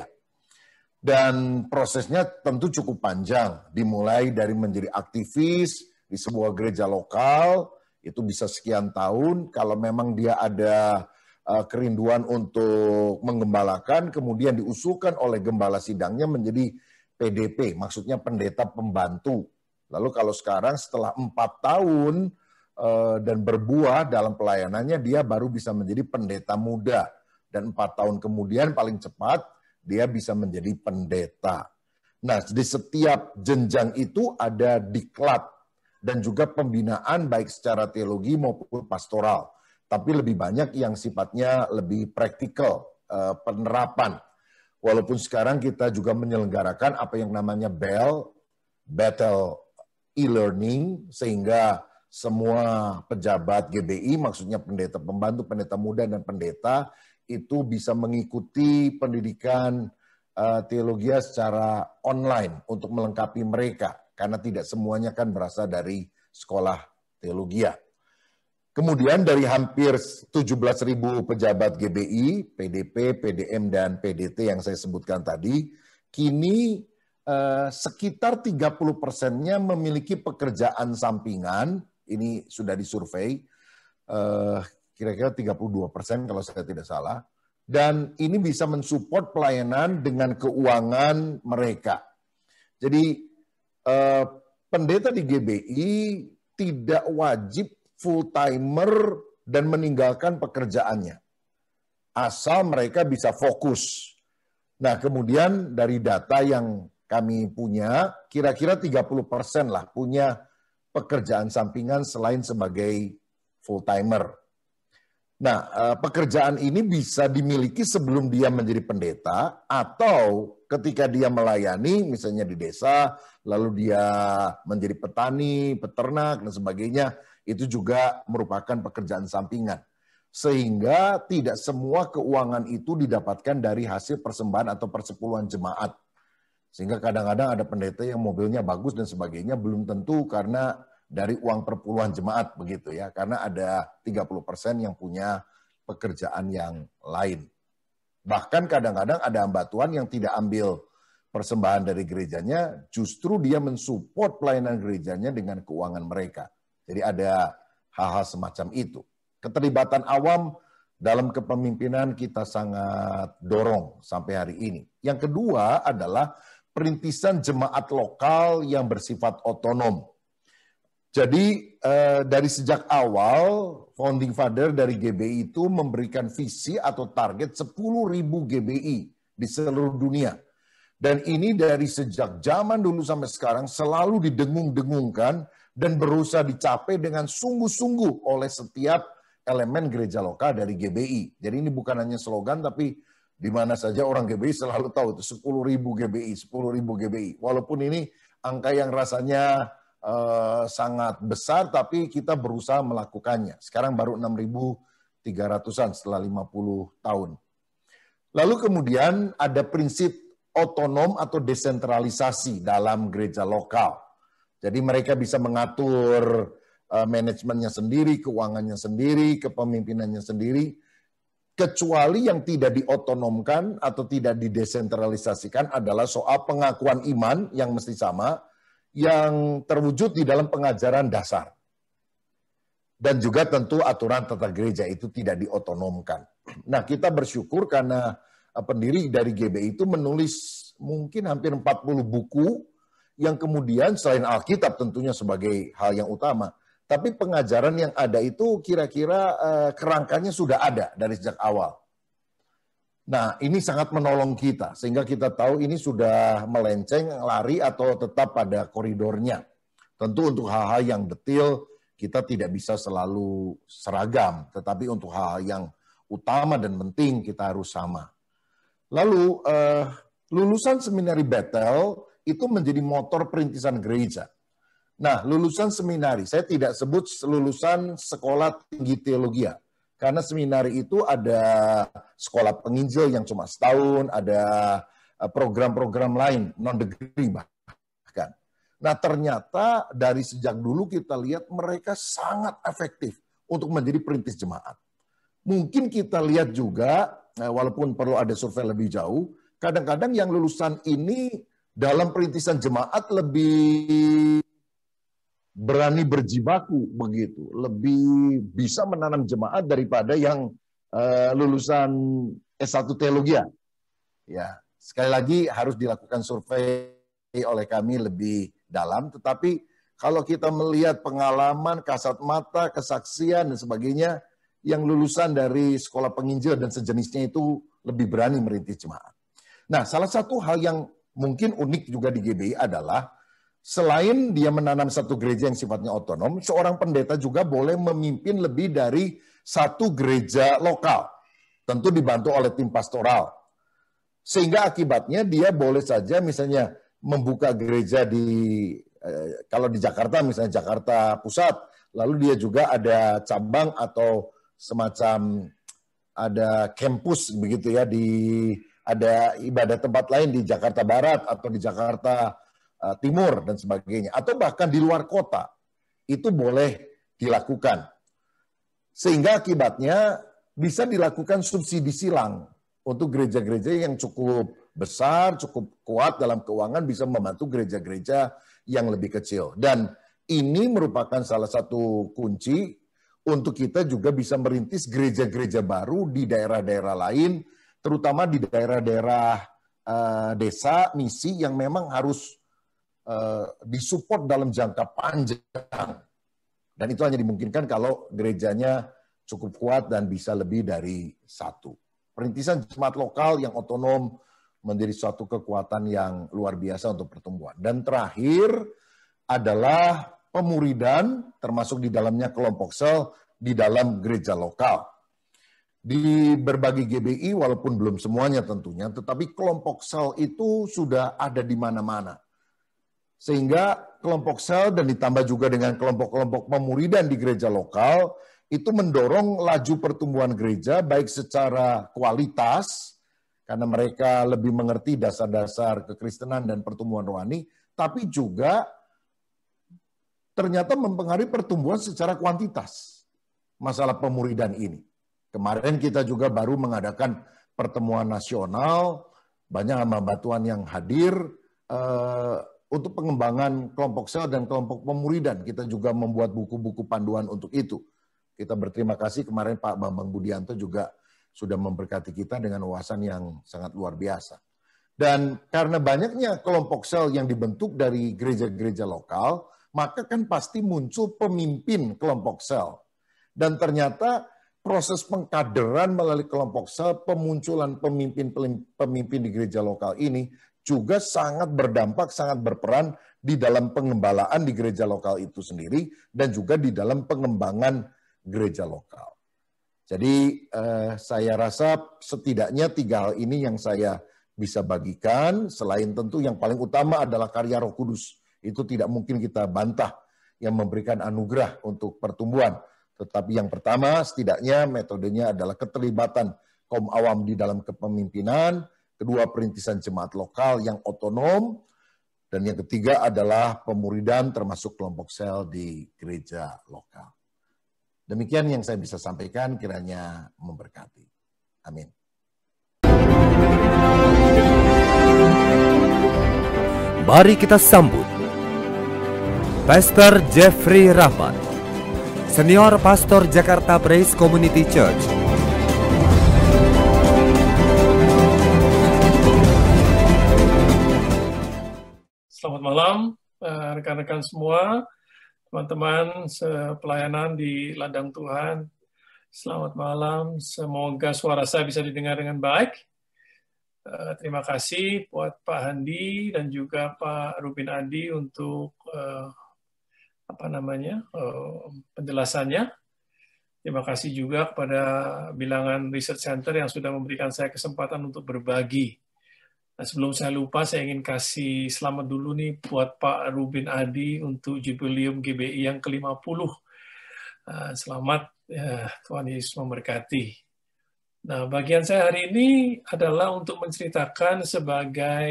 Dan prosesnya tentu cukup panjang, dimulai dari menjadi aktivis di sebuah gereja lokal, itu bisa sekian tahun, kalau memang dia ada kerinduan untuk menggembalakan, kemudian diusulkan oleh gembala sidangnya menjadi PDP, maksudnya pendeta pembantu. Lalu kalau sekarang setelah 4 tahun dan berbuah dalam pelayanannya, dia baru bisa menjadi pendeta muda. Dan 4 tahun kemudian paling cepat, dia bisa menjadi pendeta. Nah, di setiap jenjang itu ada diklat, dan juga pembinaan baik secara teologi maupun pastoral. Tapi lebih banyak yang sifatnya lebih praktikal, penerapan. Walaupun sekarang kita juga menyelenggarakan apa yang namanya Bethel e-learning, sehingga semua pejabat GBI, maksudnya pendeta pembantu, pendeta muda, dan pendeta, itu bisa mengikuti pendidikan teologi secara online untuk melengkapi mereka. Karena tidak semuanya kan berasal dari sekolah teologi. Kemudian dari hampir 17.000 pejabat GBI, PDP, PDM, dan PDT yang saya sebutkan tadi, kini sekitar 30%-nya memiliki pekerjaan sampingan, ini sudah disurvei, kira-kira 32% kalau saya tidak salah. Dan ini bisa mensupport pelayanan dengan keuangan mereka. Jadi pendeta di GBI tidak wajib full-timer dan meninggalkan pekerjaannya. Asal mereka bisa fokus. Nah, kemudian dari data yang kami punya, kira-kira 30% lah punya pekerjaan sampingan selain sebagai full-timer. Nah, pekerjaan ini bisa dimiliki sebelum dia menjadi pendeta atau ketika dia melayani, misalnya di desa, lalu dia menjadi petani, peternak, dan sebagainya, itu juga merupakan pekerjaan sampingan. Sehingga tidak semua keuangan itu didapatkan dari hasil persembahan atau persepuluhan jemaat. Sehingga kadang-kadang ada pendeta yang mobilnya bagus dan sebagainya, belum tentu karena dari uang perpuluhan jemaat begitu ya, karena ada 30% yang punya pekerjaan yang lain. Bahkan kadang-kadang ada hamba Tuhan yang tidak ambil persembahan dari gerejanya, justru dia mensupport pelayanan gerejanya dengan keuangan mereka. Jadi ada hal-hal semacam itu. Keterlibatan awam dalam kepemimpinan kita sangat dorong sampai hari ini. Yang kedua adalah perintisan jemaat lokal yang bersifat otonom. Jadi dari sejak awal, founding father dari GBI itu memberikan visi atau target 10.000 GBI di seluruh dunia. Dan ini dari sejak zaman dulu sampai sekarang selalu didengung-dengungkan dan berusaha dicapai dengan sungguh-sungguh oleh setiap elemen gereja lokal dari GBI. Jadi ini bukan hanya slogan, tapi di mana saja orang GBI selalu tahu itu 10.000 GBI, 10.000 GBI. Walaupun ini angka yang rasanya sangat besar, tapi kita berusaha melakukannya. Sekarang baru 6.300-an setelah 50 tahun. Lalu kemudian ada prinsip otonom atau desentralisasi dalam gereja lokal. Jadi mereka bisa mengatur manajemennya sendiri, keuangannya sendiri, kepemimpinannya sendiri, kecuali yang tidak diotonomkan atau tidak didesentralisasikan adalah soal pengakuan iman yang mesti sama, yang terwujud di dalam pengajaran dasar. Dan juga tentu aturan tata gereja itu tidak diotonomkan. Nah, kita bersyukur karena pendiri dari GBI itu menulis mungkin hampir 40 buku yang kemudian selain Alkitab tentunya sebagai hal yang utama, tapi pengajaran yang ada itu kira-kira kerangkanya sudah ada dari sejak awal. Nah, ini sangat menolong kita, sehingga kita tahu ini sudah melenceng, lari, atau tetap pada koridornya. Tentu untuk hal-hal yang detail, kita tidak bisa selalu seragam, tetapi untuk hal-hal yang utama dan penting, kita harus sama. Lalu, lulusan seminari Bethel itu menjadi motor perintisan gereja. Nah, lulusan seminari, saya tidak sebut lulusan sekolah tinggi teologi, karena seminari itu ada sekolah penginjil yang cuma setahun, ada program-program lain, non-degree bahkan. Nah, ternyata dari sejak dulu kita lihat mereka sangat efektif untuk menjadi perintis jemaat. Mungkin kita lihat juga, walaupun perlu ada survei lebih jauh, kadang-kadang yang lulusan ini dalam perintisan jemaat lebih berani berjibaku begitu, lebih bisa menanam jemaat daripada yang lulusan S1 teologi. Ya, sekali lagi harus dilakukan survei oleh kami lebih dalam, tetapi kalau kita melihat pengalaman, kasat mata, kesaksian dan sebagainya, yang lulusan dari sekolah penginjil dan sejenisnya itu lebih berani merintis jemaat. Nah, salah satu hal yang mungkin unik juga di GBI adalah selain dia menanam satu gereja yang sifatnya otonom, seorang pendeta juga boleh memimpin lebih dari satu gereja lokal. Tentu dibantu oleh tim pastoral. Sehingga akibatnya dia boleh saja misalnya membuka gereja di, kalau di Jakarta misalnya Jakarta Pusat, lalu dia juga ada cabang atau semacam ada kampus begitu ya, ada ibadah tempat lain di Jakarta Barat atau di Jakarta Timur dan sebagainya, atau bahkan di luar kota, itu boleh dilakukan. Sehingga akibatnya bisa dilakukan subsidi silang untuk gereja-gereja yang cukup besar, cukup kuat dalam keuangan, bisa membantu gereja-gereja yang lebih kecil. Dan ini merupakan salah satu kunci untuk kita juga bisa merintis gereja-gereja baru di daerah-daerah lain, terutama di daerah-daerah desa misi yang memang harus disupport dalam jangka panjang. Dan itu hanya dimungkinkan kalau gerejanya cukup kuat dan bisa lebih dari satu. Perintisan jemaat lokal yang otonom menjadi suatu kekuatan yang luar biasa untuk pertumbuhan. Dan terakhir adalah pemuridan, termasuk di dalamnya kelompok sel di dalam gereja lokal. Di berbagai GBI, walaupun belum semuanya tentunya, tetapi kelompok sel itu sudah ada di mana-mana. Sehingga kelompok sel dan ditambah juga dengan kelompok-kelompok pemuridan di gereja lokal, itu mendorong laju pertumbuhan gereja baik secara kualitas, karena mereka lebih mengerti dasar-dasar kekristenan dan pertumbuhan rohani, tapi juga ternyata mempengaruhi pertumbuhan secara kuantitas. Masalah pemuridan ini. Kemarin kita juga baru mengadakan pertemuan nasional, banyak hamba Tuhan yang hadir, untuk pengembangan kelompok sel dan kelompok pemuridan. Kita juga membuat buku-buku panduan untuk itu. Kita berterima kasih kemarin Pak Bambang Budianto juga sudah memberkati kita dengan wawasan yang sangat luar biasa. Dan karena banyaknya kelompok sel yang dibentuk dari gereja-gereja lokal, maka kan pasti muncul pemimpin kelompok sel. Dan ternyata proses pengkaderan melalui kelompok sel, pemunculan pemimpin di gereja lokal ini juga sangat berdampak, sangat berperan di dalam pengembalaan di gereja lokal itu sendiri dan juga di dalam pengembangan gereja lokal. Jadi saya rasa setidaknya 3 hal ini yang saya bisa bagikan, selain tentu yang paling utama adalah karya Roh Kudus. Itu tidak mungkin kita bantah yang memberikan anugerah untuk pertumbuhan. Tetapi yang pertama setidaknya metodenya adalah keterlibatan kaum awam di dalam kepemimpinan, kedua perintisan jemaat lokal yang otonom, dan yang ketiga adalah pemuridan termasuk kelompok sel di gereja lokal. Demikian yang saya bisa sampaikan, kiranya memberkati. Amin. Mari kita sambut Pastor Jeffrey Rahmat, Senior Pastor Jakarta Praise Community Church. Selamat malam, rekan-rekan semua, teman-teman pelayanan di ladang Tuhan. Selamat malam, semoga suara saya bisa didengar dengan baik. Terima kasih buat Pak Handi dan juga Pak Rubin Adi untuk penjelasannya. Terima kasih juga kepada Bilangan Research Center yang sudah memberikan saya kesempatan untuk berbagi. Nah, sebelum saya lupa, saya ingin kasih selamat dulu nih buat Pak Rubin Adi untuk Jubileum GBI yang ke-50. Selamat, Tuhan Yesus memberkati. Nah, bagian saya hari ini adalah untuk menceritakan sebagai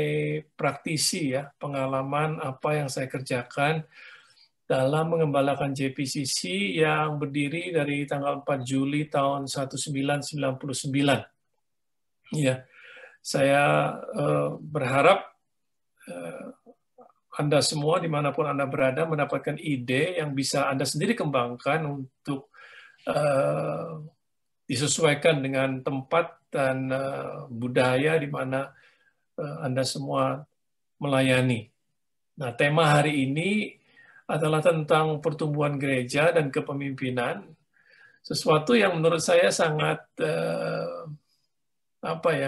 praktisi ya, pengalaman apa yang saya kerjakan dalam mengembalakan JPCC yang berdiri dari tanggal 4 Juli tahun 1999. Ya. Saya berharap Anda semua dimanapun Anda berada mendapatkan ide yang bisa Anda sendiri kembangkan untuk disesuaikan dengan tempat dan budaya di mana Anda semua melayani. Nah, tema hari ini adalah tentang pertumbuhan gereja dan kepemimpinan, sesuatu yang menurut saya sangat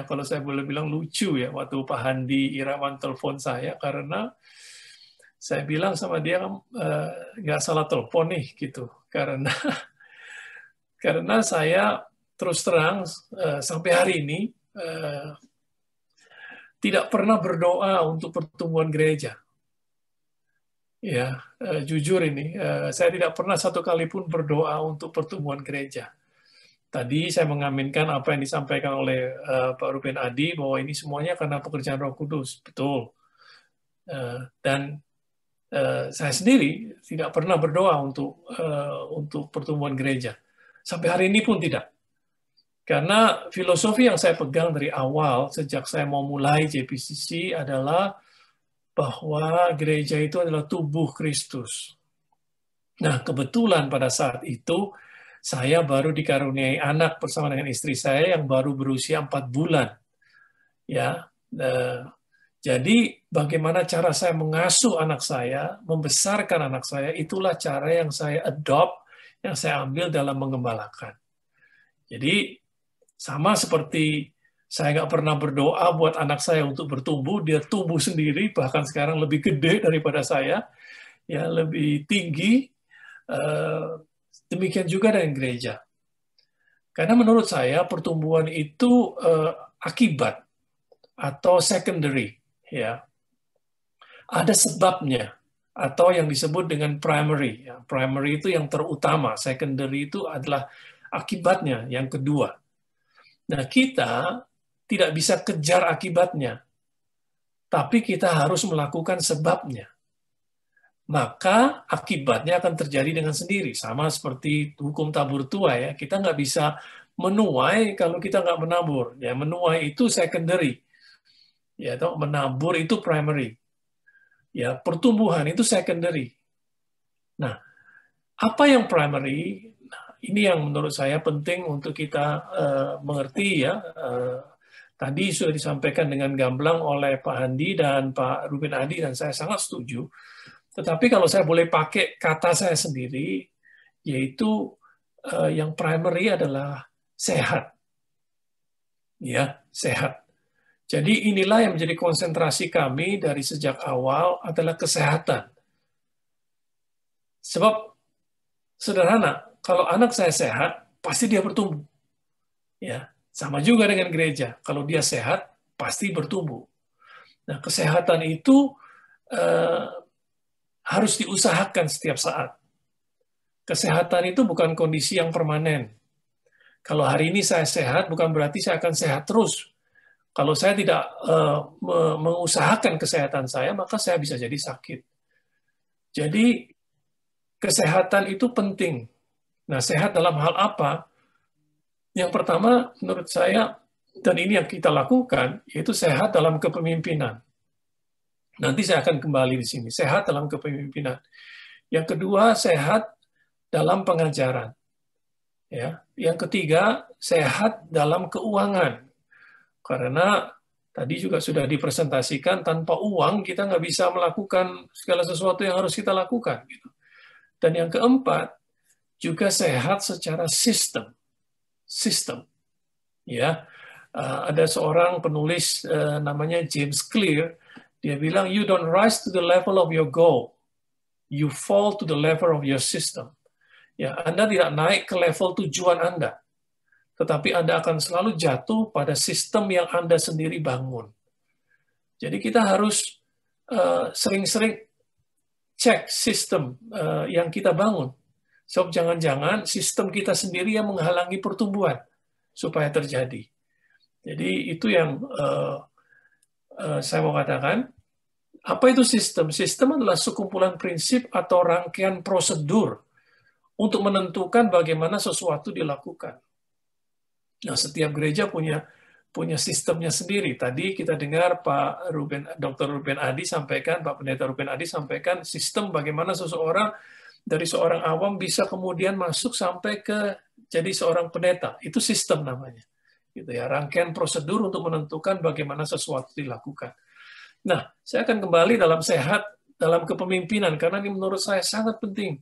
kalau saya boleh bilang lucu ya, waktu Pak Handi Irawan telepon saya, karena saya bilang sama dia, nggak salah telepon nih, gitu. Karena saya terus terang sampai hari ini tidak pernah berdoa untuk pertumbuhan gereja. Ya, jujur ini, saya tidak pernah satu kali pun berdoa untuk pertumbuhan gereja. Tadi saya mengaminkan apa yang disampaikan oleh Pak Ruben Adi, bahwa ini semuanya karena pekerjaan Roh Kudus. Betul. Dan saya sendiri tidak pernah berdoa untuk pertumbuhan gereja. Sampai hari ini pun tidak. Karena filosofi yang saya pegang dari awal, sejak saya mau mulai JPCC, adalah bahwa gereja itu adalah tubuh Kristus. Nah, kebetulan pada saat itu, Saya baru dikaruniai anak bersama dengan istri saya yang baru berusia 4 bulan. Ya, jadi bagaimana cara saya mengasuh anak saya, membesarkan anak saya, itulah cara yang saya adopt, yang saya ambil dalam mengembalakan. Jadi sama seperti saya nggak pernah berdoa buat anak saya untuk bertumbuh, dia tumbuh sendiri, bahkan sekarang lebih gede daripada saya, ya lebih tinggi. Demikian juga dengan gereja. Karena menurut saya pertumbuhan itu akibat atau secondary, ya. Ada sebabnya atau yang disebut dengan primary. Ya. Primary itu yang terutama, secondary itu adalah akibatnya yang kedua. Nah, kita tidak bisa kejar akibatnya, tapi kita harus melakukan sebabnya. Maka akibatnya akan terjadi dengan sendiri. Sama seperti hukum tabur tuai, ya. Kita nggak bisa menuai kalau kita nggak menabur. Ya, menuai itu secondary. Ya, atau menabur itu primary. Ya, pertumbuhan itu secondary. Nah, apa yang primary? Nah, ini yang menurut saya penting untuk kita mengerti, ya. Tadi sudah disampaikan dengan gamblang oleh Pak Handi dan Pak Ruben Adi, dan saya sangat setuju. Tetapi kalau saya boleh pakai kata saya sendiri, yaitu yang primary adalah sehat. Ya, sehat. Jadi inilah yang menjadi konsentrasi kami dari sejak awal adalah kesehatan. Sebab sederhana, kalau anak saya sehat, pasti dia bertumbuh. Ya, sama juga dengan gereja. Kalau dia sehat, pasti bertumbuh. Nah, kesehatan itu harus diusahakan setiap saat. Kesehatan itu bukan kondisi yang permanen. Kalau hari ini saya sehat, bukan berarti saya akan sehat terus. Kalau saya tidak mengusahakan kesehatan saya, maka saya bisa jadi sakit. Jadi, kesehatan itu penting. Nah, sehat dalam hal apa? Yang pertama, menurut saya, dan ini yang kita lakukan, yaitu sehat dalam kepemimpinan. Nanti saya akan kembali di sini. Sehat dalam kepemimpinan. Yang kedua, sehat dalam pengajaran. Ya. Yang ketiga, sehat dalam keuangan. Karena tadi juga sudah dipresentasikan, tanpa uang kita nggak bisa melakukan segala sesuatu yang harus kita lakukan. Gitu. Dan yang keempat, juga sehat secara sistem. Ya. Ada seorang penulis namanya James Clear. Dia bilang, you don't rise to the level of your goal. You fall to the level of your system. Ya, Anda tidak naik ke level tujuan Anda. Tetapi Anda akan selalu jatuh pada sistem yang Anda sendiri bangun. Jadi kita harus sering-sering cek sistem yang kita bangun. Sebab jangan-jangan sistem kita sendiri yang menghalangi pertumbuhan supaya terjadi. Jadi itu yang saya mau katakan. Apa itu sistem? Sistem adalah sekumpulan prinsip atau rangkaian prosedur untuk menentukan bagaimana sesuatu dilakukan. Nah, setiap gereja punya sistemnya sendiri. Tadi kita dengar Dr. Ruben Adi sampaikan, Pak Pendeta Ruben Adi sampaikan sistem bagaimana seseorang dari seorang awam bisa kemudian masuk sampai ke jadi seorang pendeta. Itu sistem namanya. Gitu ya, rangkaian prosedur untuk menentukan bagaimana sesuatu dilakukan. Nah, saya akan kembali dalam sehat dalam kepemimpinan karena ini menurut saya sangat penting.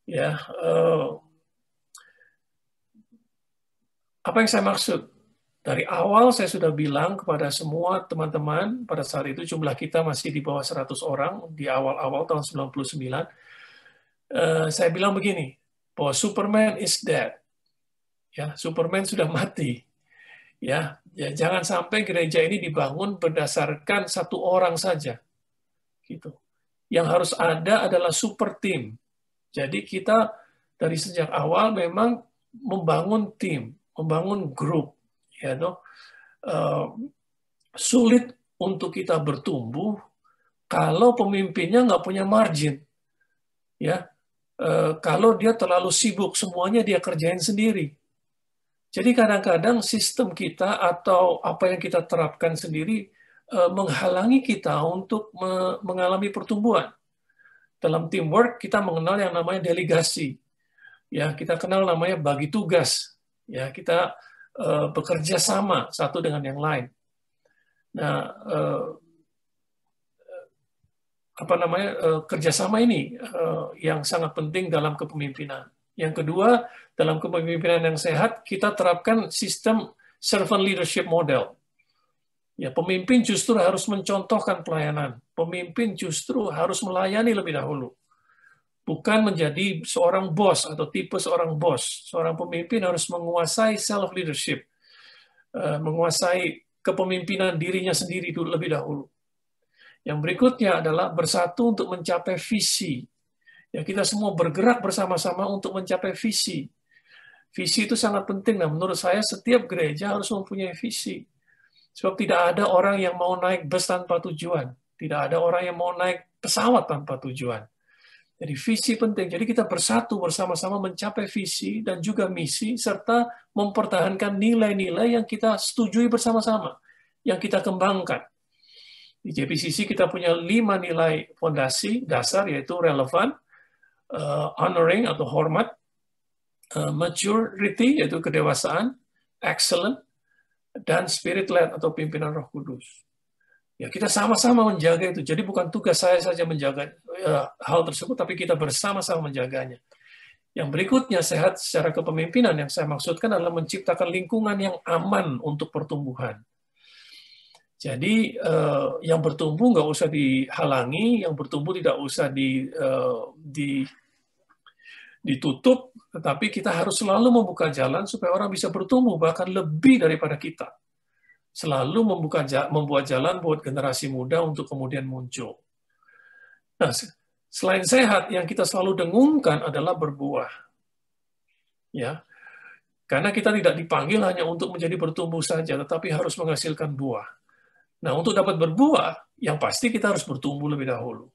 Ya, apa yang saya maksud? Dari awal saya sudah bilang kepada semua teman-teman, pada saat itu jumlah kita masih di bawah 100 orang di awal-awal tahun 99. Saya bilang begini, bahwa Superman is dead. Ya, Superman sudah mati. Ya, jangan sampai gereja ini dibangun berdasarkan satu orang saja. Gitu. Yang harus ada adalah super team. Jadi kita dari sejak awal memang membangun tim, membangun grup. Ya, sulit untuk kita bertumbuh kalau pemimpinnya nggak punya margin. Ya, kalau dia terlalu sibuk, semuanya dia kerjain sendiri. Jadi kadang-kadang sistem kita atau apa yang kita terapkan sendiri menghalangi kita untuk mengalami pertumbuhan. Dalam teamwork kita mengenal yang namanya delegasi. ya kita kenal namanya bagi tugas. Ya, kita bekerja sama satu dengan yang lain. Nah, kerjasama ini yang sangat penting dalam kepemimpinan. Yang kedua, dalam kepemimpinan yang sehat, kita terapkan sistem servant leadership model. Ya, pemimpin justru harus mencontohkan pelayanan. Pemimpin justru harus melayani lebih dahulu. Bukan menjadi seorang bos atau tipe seorang bos. Seorang pemimpin harus menguasai self-leadership. Menguasai kepemimpinan dirinya sendiri dulu lebih dahulu. Yang berikutnya adalah bersatu untuk mencapai visi. Ya, kita semua bergerak bersama-sama untuk mencapai visi. Visi itu sangat penting. Nah, menurut saya setiap gereja harus mempunyai visi. Sebab tidak ada orang yang mau naik bus tanpa tujuan. Tidak ada orang yang mau naik pesawat tanpa tujuan. Jadi visi penting. Jadi kita bersatu bersama-sama mencapai visi dan juga misi, serta mempertahankan nilai-nilai yang kita setujui bersama-sama, yang kita kembangkan. Di JPCC kita punya 5 nilai fondasi dasar, yaitu relevan, honoring atau hormat, maturity yaitu kedewasaan, excellent, dan spirit-led atau pimpinan Roh Kudus. Ya, kita sama-sama menjaga itu. Jadi bukan tugas saya saja menjaga hal tersebut, tapi kita bersama-sama menjaganya. Yang berikutnya, sehat secara kepemimpinan yang saya maksudkan adalah menciptakan lingkungan yang aman untuk pertumbuhan. Jadi yang bertumbuh nggak usah dihalangi, yang bertumbuh tidak usah ditutup, tetapi kita harus selalu membuka jalan supaya orang bisa bertumbuh, bahkan lebih daripada kita. Selalu membuat jalan buat generasi muda untuk kemudian muncul. Nah, selain sehat, yang kita selalu dengungkan adalah berbuah. Ya, karena kita tidak dipanggil hanya untuk menjadi bertumbuh saja, tetapi harus menghasilkan buah. Nah, untuk dapat berbuah, yang pasti kita harus bertumbuh lebih dahulu.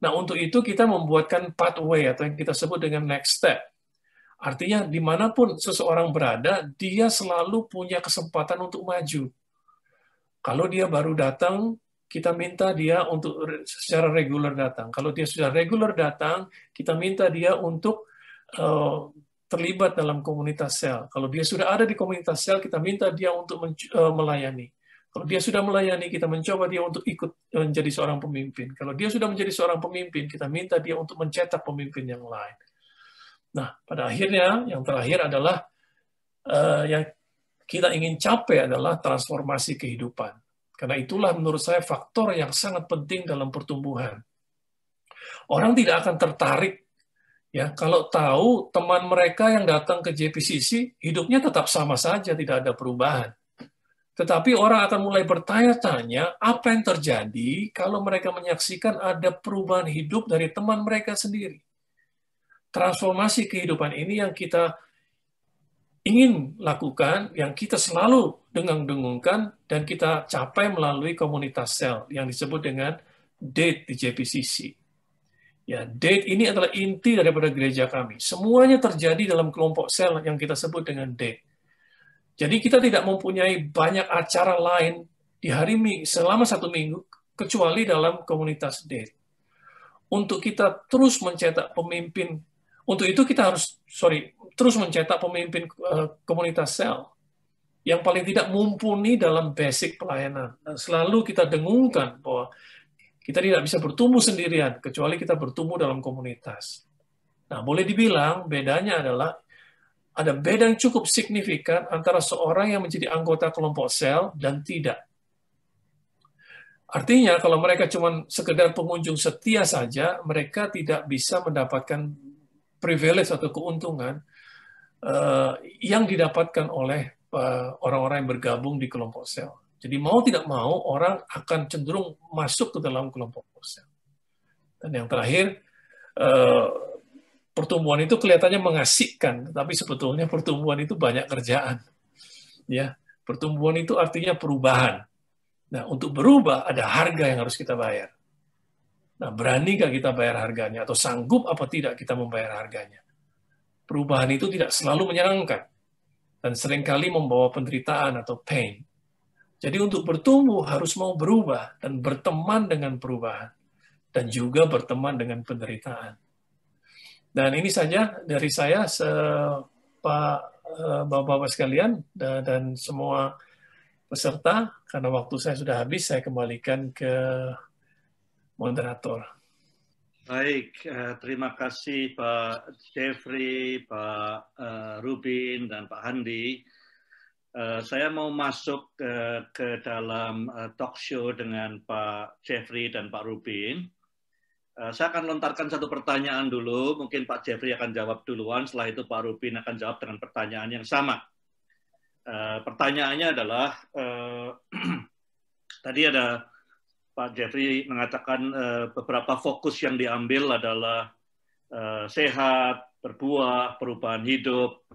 Nah, untuk itu kita membuatkan pathway atau yang kita sebut dengan next step. Artinya, dimanapun seseorang berada, dia selalu punya kesempatan untuk maju. Kalau dia baru datang, kita minta dia untuk secara reguler datang. Kalau dia sudah reguler datang, kita minta dia untuk terlibat dalam komunitas sel. Kalau dia sudah ada di komunitas sel, kita minta dia untuk melayani. Kalau dia sudah melayani, kita mencoba dia untuk ikut menjadi seorang pemimpin. Kalau dia sudah menjadi seorang pemimpin, kita minta dia untuk mencetak pemimpin yang lain. Nah, pada akhirnya, yang terakhir adalah yang kita ingin capai adalah transformasi kehidupan. Karena itulah menurut saya faktor yang sangat penting dalam pertumbuhan. Orang tidak akan tertarik ya kalau tahu teman mereka yang datang ke JPCC hidupnya tetap sama saja, tidak ada perubahan. Tetapi orang akan mulai bertanya-tanya apa yang terjadi kalau mereka menyaksikan ada perubahan hidup dari teman mereka sendiri. Transformasi kehidupan ini yang kita ingin lakukan, yang kita selalu dengung-dengungkan, dan kita capai melalui komunitas sel yang disebut dengan DATE di JPCC. Ya, DATE ini adalah inti daripada gereja kami. Semuanya terjadi dalam kelompok sel yang kita sebut dengan DATE. Jadi kita tidak mempunyai banyak acara lain di hari selama 1 minggu, kecuali dalam komunitas DATE. Untuk kita terus mencetak pemimpin, untuk itu kita harus, terus mencetak pemimpin komunitas sel yang paling tidak mumpuni dalam basic pelayanan. Dan selalu kita dengungkan bahwa kita tidak bisa bertumbuh sendirian, kecuali kita bertumbuh dalam komunitas. Nah, boleh dibilang bedanya adalah ada beda yang cukup signifikan antara seorang yang menjadi anggota kelompok sel dan tidak. Artinya, kalau mereka cuma sekedar pengunjung setia saja, mereka tidak bisa mendapatkan privilege atau keuntungan yang didapatkan oleh orang-orang yang bergabung di kelompok sel. Jadi mau tidak mau, orang akan cenderung masuk ke dalam kelompok sel. Dan yang terakhir, pertumbuhan itu kelihatannya mengasihkan, tapi sebetulnya pertumbuhan itu banyak kerjaan. Ya, pertumbuhan itu artinya perubahan. Nah, untuk berubah ada harga yang harus kita bayar. Nah, beranikah kita bayar harganya atau sanggup apa tidak kita membayar harganya? Perubahan itu tidak selalu menyenangkan dan seringkali membawa penderitaan atau pain. Jadi untuk bertumbuh harus mau berubah dan berteman dengan perubahan dan juga berteman dengan penderitaan. Dan ini saja dari saya, Bapak-Bapak sekalian, dan semua peserta. Karena waktu saya sudah habis, saya kembalikan ke moderator. Baik, terima kasih Pak Jeffrey, Pak Rubin, dan Pak Handi. Saya mau masuk ke dalam talk show dengan Pak Jeffrey dan Pak Rubin. Saya akan lontarkan satu pertanyaan dulu, mungkin Pak Jeffrey akan jawab duluan, setelah itu Pak Rubin akan jawab dengan pertanyaan yang sama. Pertanyaannya adalah, tadi ada Pak Jeffrey mengatakan beberapa fokus yang diambil adalah sehat, berbuah, perubahan hidup.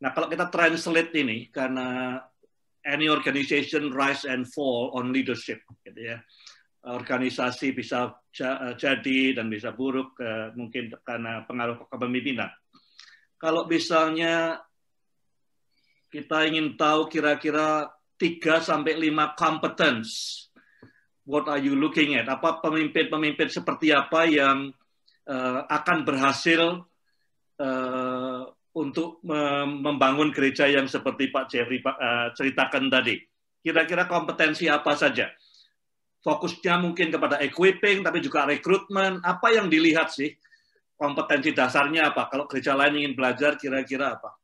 Nah, kalau kita translate ini, karena any organization rise and fall on leadership, gitu ya. Organisasi bisa jadi dan bisa buruk mungkin karena pengaruh kepemimpinan. Kalau misalnya kita ingin tahu kira-kira 3-5 competence, what are you looking at? Apa pemimpin-pemimpin seperti apa yang akan berhasil untuk membangun gereja yang seperti Pak Jeffrey ceritakan tadi? Kira-kira kompetensi apa saja? Fokusnya mungkin kepada equipping, tapi juga rekrutmen. Apa yang dilihat sih? Kompetensi dasarnya apa? Kalau gereja lain ingin belajar, kira-kira apa?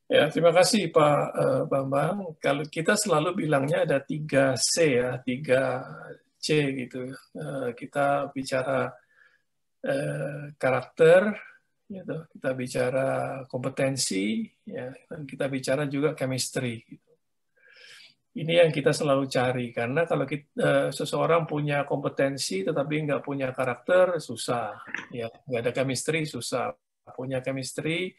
Ya, terima kasih Pak Bambang. Kalau kita selalu bilangnya ada 3C ya, 3C gitu. Kita bicara karakter, gitu. Kita bicara kompetensi, ya, dan kita bicara juga chemistry. Gitu. Ini yang kita selalu cari, karena kalau seseorang punya kompetensi tetapi nggak punya karakter, susah. Ya, nggak ada chemistry, susah. Punya chemistry,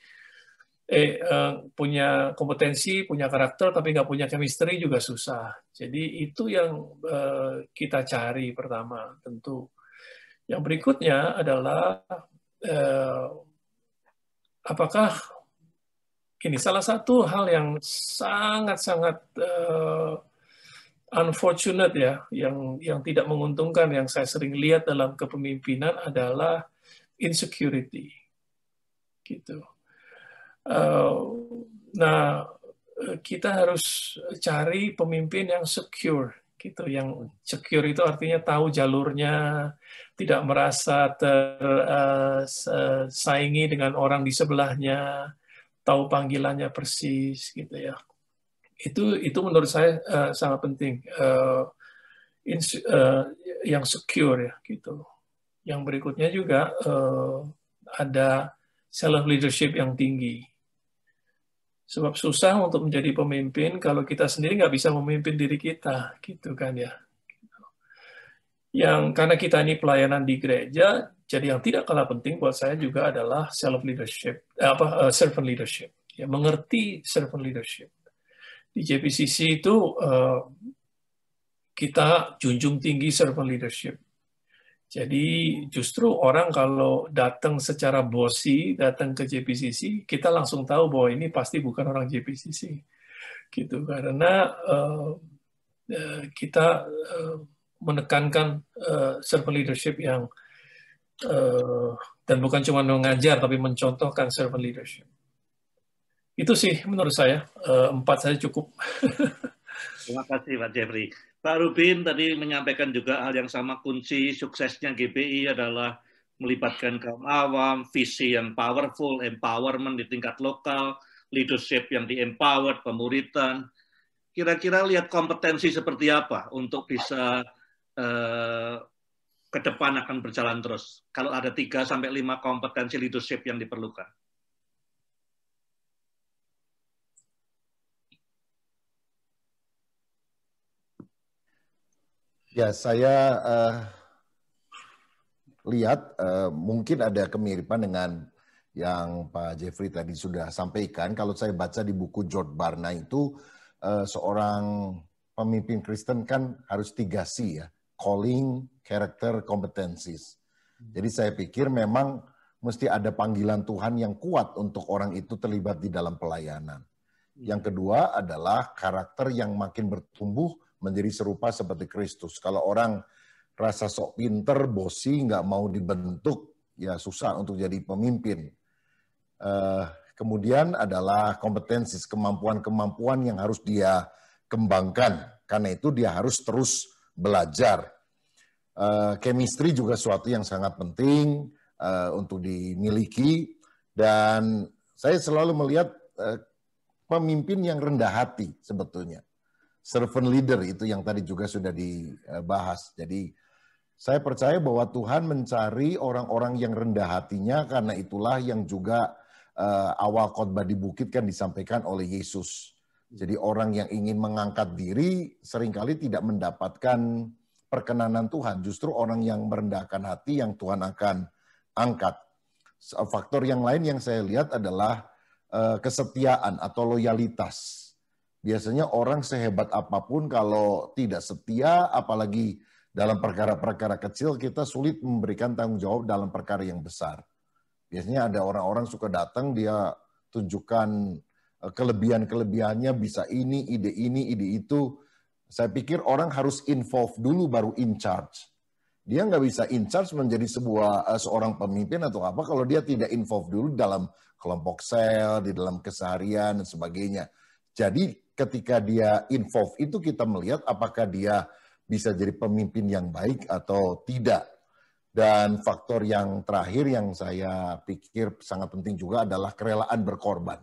punya kompetensi, punya karakter, tapi nggak punya chemistry juga susah. Jadi itu yang kita cari pertama, tentu. Yang berikutnya adalah apakah ini salah satu hal yang sangat-sangat unfortunate ya, yang tidak menguntungkan, yang saya sering lihat dalam kepemimpinan adalah insecurity, gitu. Nah, kita harus cari pemimpin yang secure, gitu. Yang secure itu artinya tahu jalurnya, tidak merasa tersaingi dengan orang di sebelahnya, tahu panggilannya persis, gitu ya. Itu menurut saya sangat penting, yang secure ya, gitu. Yang berikutnya juga ada self leadership yang tinggi. Sebab susah untuk menjadi pemimpin kalau kita sendiri nggak bisa memimpin diri kita, gitu kan ya. Yang karena kita ini pelayanan di gereja, jadi yang tidak kalah penting buat saya juga adalah self leadership, servant leadership. Ya, mengerti servant leadership. Di JPCC itu kita junjung tinggi servant leadership. Jadi justru orang kalau datang secara bossy, datang ke JPCC, kita langsung tahu bahwa ini pasti bukan orang JPCC, gitu. Karena kita menekankan servant leadership yang dan bukan cuma mengajar, tapi mencontohkan servant leadership. Itu sih menurut saya, 4 saja cukup. Terima kasih Pak Jeffrey. Pak Rubin tadi menyampaikan juga hal yang sama, kunci suksesnya GBI adalah melibatkan kaum awam, visi yang powerful, empowerment di tingkat lokal, leadership yang di-empowered, pemuritan. Kira-kira lihat kompetensi seperti apa untuk bisa ke depan akan berjalan terus. Kalau ada 3-5 kompetensi leadership yang diperlukan. Ya, saya lihat mungkin ada kemiripan dengan yang Pak Jeffrey tadi sudah sampaikan. Kalau saya baca di buku George Barna itu, seorang pemimpin Kristen kan harus 3C ya, calling, character, competencies. Jadi saya pikir memang mesti ada panggilan Tuhan yang kuat untuk orang itu terlibat di dalam pelayanan. Yang kedua adalah karakter yang makin bertumbuh menjadi serupa seperti Kristus. Kalau orang rasa sok pinter, bosi, nggak mau dibentuk, ya susah untuk jadi pemimpin. Kemudian adalah kompetensi, kemampuan-kemampuan yang harus dia kembangkan. Karena itu dia harus terus belajar. Chemistry juga suatu yang sangat penting untuk dimiliki. Dan saya selalu melihat pemimpin yang rendah hati sebetulnya. Servant leader itu yang tadi juga sudah dibahas. Jadi saya percaya bahwa Tuhan mencari orang-orang yang rendah hatinya, karena itulah yang juga awal khotbah di bukit kan disampaikan oleh Yesus. Jadi orang yang ingin mengangkat diri seringkali tidak mendapatkan perkenanan Tuhan. Justru orang yang merendahkan hati yang Tuhan akan angkat. Faktor yang lain yang saya lihat adalah kesetiaan atau loyalitas. Biasanya orang sehebat apapun kalau tidak setia, apalagi dalam perkara-perkara kecil, kita sulit memberikan tanggung jawab dalam perkara yang besar. Biasanya ada orang-orang suka datang, dia tunjukkan kelebihan-kelebihannya, bisa ini, ide itu. Saya pikir orang harus involve dulu baru in charge. Dia nggak bisa in charge menjadi seorang pemimpin atau apa kalau dia tidak involve dulu dalam kelompok sel, di dalam keseharian dan sebagainya. Jadi ketika dia involve itu kita melihat apakah dia bisa jadi pemimpin yang baik atau tidak. Dan faktor yang terakhir yang saya pikir sangat penting juga adalah kerelaan berkorban.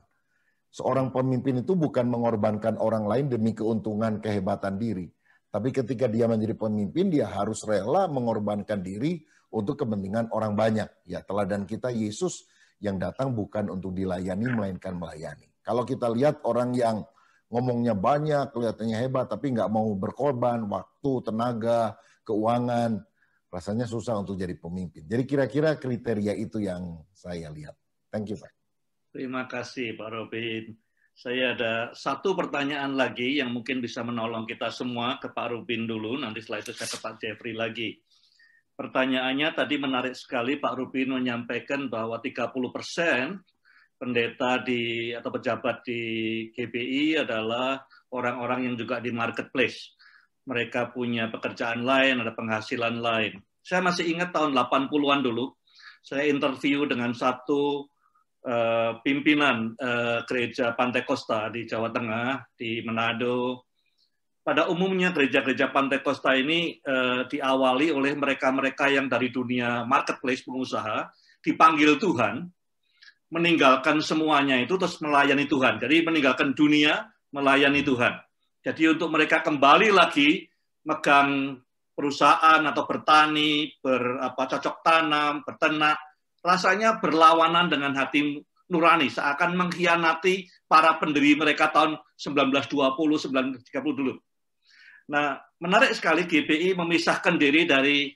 Seorang pemimpin itu bukan mengorbankan orang lain demi keuntungan kehebatan diri. Tapi ketika dia menjadi pemimpin, dia harus rela mengorbankan diri untuk kepentingan orang banyak. Ya, teladan kita Yesus yang datang bukan untuk dilayani, melainkan melayani. Kalau kita lihat orang yang ngomongnya banyak, kelihatannya hebat, tapi nggak mau berkorban, waktu, tenaga, keuangan, rasanya susah untuk jadi pemimpin. Jadi kira-kira kriteria itu yang saya lihat. Thank you, Pak. Terima kasih, Pak Robin. Saya ada satu pertanyaan lagi yang mungkin bisa menolong kita semua ke Pak Robin dulu, nanti setelah itu saya ke Pak Jeffrey lagi. Pertanyaannya tadi menarik sekali, Pak Robin menyampaikan bahwa 30% pendeta atau pejabat di GBI adalah orang-orang yang juga di marketplace. Mereka punya pekerjaan lain, ada penghasilan lain. Saya masih ingat tahun 80-an dulu, saya interview dengan satu pimpinan gereja Pantai Kosta di Jawa Tengah, di Manado. Pada umumnya gereja-gereja Pantai Kosta ini diawali oleh mereka-mereka yang dari dunia marketplace, pengusaha, dipanggil Tuhan, meninggalkan semuanya itu terus melayani Tuhan. Jadi meninggalkan dunia, melayani Tuhan. Jadi untuk mereka kembali lagi megang perusahaan atau bertani, cocok tanam, berternak, rasanya berlawanan dengan hati nurani, seakan mengkhianati para pendiri mereka tahun 1920, 1930 dulu. Nah, menarik sekali GBI memisahkan diri dari